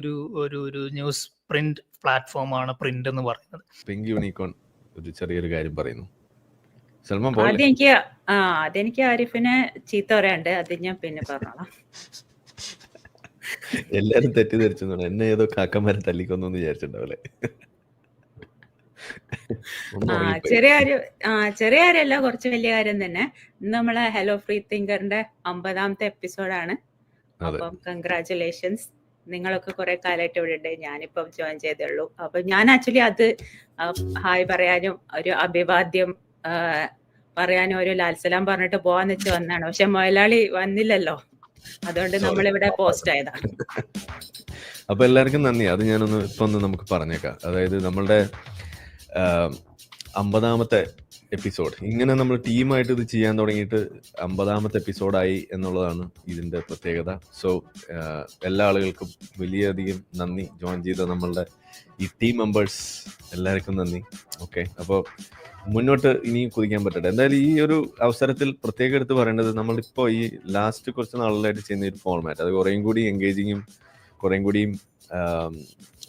ഒരു ന്യൂസ് പ്രിന്റ് പ്ലാറ്റ്ഫോമാണ് പ്രിന്റ് എന്ന് പറയുന്നത്. പിങ്ക് യൂണിക്കോൺ ഒരു ചെറിയൊരു കാര്യം പറയുന്നു. സൽമാൻ അതെനിക്ക് ആരിഫിനെ ചീത്ത പറയാണ്ട്, അത് ഞാൻ പിന്നെ പറഞ്ഞോളാം. എല്ലാരും തെറ്റിദ്ധരിച്ചു, എന്നെ ഏതോ കാക്കന്മാരെ തല്ലിക്കൊന്നു വിചാരിച്ചിട്ടുണ്ടാവല്ലേ? ചെറിയ കാര്യമല്ല, കുറച്ച് വലിയ കാര്യം തന്നെ. ഇന്ന് നമ്മളെ ഹലോ ഫ്രീ തിങ്കറിന്റെ 50ാമത്തെ എപ്പിസോഡാണ്. അപ്പം കൺഗ്രാറ്റുലേഷൻസ്. നിങ്ങളൊക്കെ കുറെ കാലമായിട്ട് ഇവിടെ ഉണ്ട്, ഞാനിപ്പം ജോയിൻ ചെയ്തേ ഉള്ളൂ. അപ്പൊ ഞാൻ ആക്ച്വലി അത് ഹായ് പറയാനും ഒരു അഭിവാദ്യം പറയാനും ഒരു ലാൽസലാം പറഞ്ഞിട്ട് പോവാന്ന് വെച്ച് വന്നാണ്. പക്ഷെ മുതലാളി വന്നില്ലല്ലോ, അതുകൊണ്ട് നമ്മളിവിടെ പോസ്റ്റ് ആയതാണ്. അപ്പൊ എല്ലാവർക്കും നന്ദി. അത് ഞാനൊന്ന് ഇപ്പൊ നമുക്ക് പറഞ്ഞേക്കാം. അതായത് നമ്മളുടെ 50ാമത്തെ എപ്പിസോഡ്, ഇങ്ങനെ നമ്മൾ ടീമായിട്ട് ഇത് ചെയ്യാൻ തുടങ്ങിയിട്ട് 50ാമത്തെ എപ്പിസോഡായി എന്നുള്ളതാണ് ഇതിന്റെ പ്രത്യേകത. സോ എല്ലാ ആളുകൾക്കും വലിയധികം നന്ദി. ജോയിൻ ചെയ്ത നമ്മളുടെ ഈ ടീം മെമ്പേഴ്സ് എല്ലാവർക്കും നന്ദി. ഓക്കെ, അപ്പോൾ മുന്നോട്ട് ഇനിയും കുതിക്കാൻ പറ്റട്ടെ. എന്തായാലും ഈ ഒരു അവസരത്തിൽ പ്രത്യേകം എടുത്ത് പറയേണ്ടത്, നമ്മളിപ്പോൾ ഈ ലാസ്റ്റ് കുറച്ച് നാളുകളായിട്ട് ചെയ്യുന്ന ഒരു ഫോർമാറ്റ് അത് കുറേയും കൂടി എൻഗേജിങ്ങും കുറേയും കൂടിയും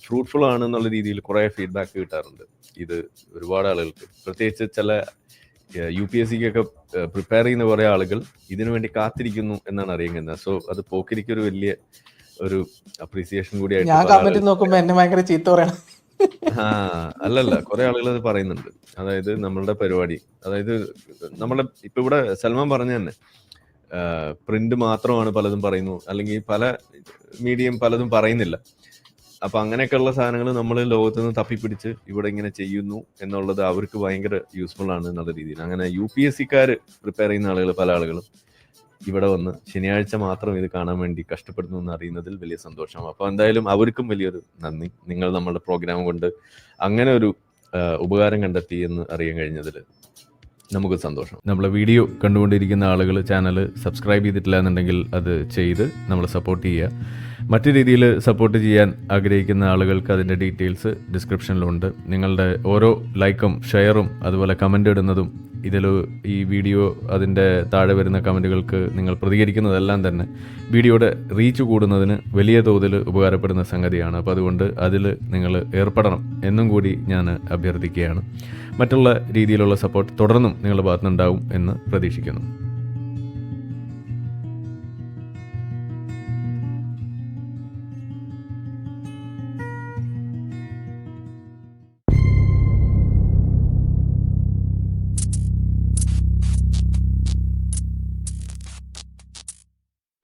ഫ്രൂട്ട്ഫുൾ ആണെന്നുള്ള രീതിയിൽ കുറേ ഫീഡ്ബാക്ക് കിട്ടാറുണ്ട്. ഇത് ഒരുപാട് ആളുകൾക്ക്, പ്രത്യേകിച്ച് ചില UPSCക്കൊക്കെ പ്രിപ്പയർ ചെയ്യുന്ന കുറേ ആളുകൾ ഇതിനു വേണ്ടി കാത്തിരിക്കുന്നു എന്നാണ് അറിയുന്നത്. സോ അത് പോക്കിരിക്ക് ഒരു വലിയ ഒരു അപ്രീസിയേഷൻ കൂടിയായിട്ട് അല്ലല്ല കുറെ ആളുകൾ അത് പറയുന്നുണ്ട്. അതായത് നമ്മളുടെ പരിപാടി, അതായത് നമ്മളെ ഇപ്പൊ ഇവിടെ സൽമാൻ പറഞ്ഞ തന്നെ പ്രിന്റ് മാത്രമാണ് പലതും പറയുന്നു, അല്ലെങ്കിൽ പല മീഡിയം പലതും പറയുന്നില്ല. അപ്പൊ അങ്ങനെയൊക്കെയുള്ള സാധനങ്ങൾ നമ്മൾ ലോകത്ത് നിന്ന് തപ്പിപ്പിടിച്ച് ഇവിടെ ഇങ്ങനെ ചെയ്യുന്നു എന്നുള്ളത് അവർക്ക് ഭയങ്കര യൂസ്ഫുൾ ആണ് എന്നുള്ള രീതിയിൽ. അങ്ങനെ UPSCക്കാർ പ്രിപ്പയർ ചെയ്യുന്ന ആളുകൾ, പല ആളുകളും ഇവിടെ വന്ന് ശനിയാഴ്ച മാത്രം ഇത് കാണാൻ വേണ്ടി കഷ്ടപ്പെടുന്നു എന്ന് അറിയുന്നതിൽ വലിയ സന്തോഷം. അപ്പോൾ എന്തായാലും അവർക്കും വലിയൊരു നന്ദി. നിങ്ങൾ നമ്മളുടെ പ്രോഗ്രാം കൊണ്ട് അങ്ങനെ ഒരു ഉപകാരം കണ്ടെത്തി എന്ന് അറിയാൻ കഴിഞ്ഞതിൽ നമുക്ക് സന്തോഷം. നമ്മളെ വീഡിയോ കണ്ടുകൊണ്ടിരിക്കുന്ന ആളുകൾ ചാനൽ സബ്സ്ക്രൈബ് ചെയ്തിട്ടില്ല എന്നുണ്ടെങ്കിൽ അത് ചെയ്ത് നമ്മളെ സപ്പോർട്ട് ചെയ്യുക. മറ്റു രീതിയിൽ സപ്പോർട്ട് ചെയ്യാൻ ആഗ്രഹിക്കുന്ന ആളുകൾക്ക് അതിൻ്റെ ഡീറ്റെയിൽസ് ഡിസ്ക്രിപ്ഷനിലുണ്ട്. നിങ്ങളുടെ ഓരോ ലൈക്കും ഷെയറും അതുപോലെ കമൻ്റ് ഇടുന്നതും ഇതിൽ ഈ വീഡിയോ അതിൻ്റെ താഴെ വരുന്ന കമൻറ്റുകൾക്ക് നിങ്ങൾ പ്രതികരിക്കുന്നതെല്ലാം തന്നെ വീഡിയോയുടെ റീച്ച് കൂടുന്നതിന് വലിയ തോതിൽ ഉപകാരപ്പെടുന്ന സംഗതിയാണ്. അപ്പോൾ അതുകൊണ്ട് അതിൽ നിങ്ങൾ ഏർപ്പെടണം എന്നും കൂടി ഞാൻ അഭ്യർത്ഥിക്കുകയാണ്. മറ്റുള്ള രീതിയിലുള്ള സപ്പോർട്ട് തുടർന്നും നിങ്ങളുടെ ഭാഗത്തുനിന്നുണ്ടാവും എന്ന് പ്രതീക്ഷിക്കുന്നു.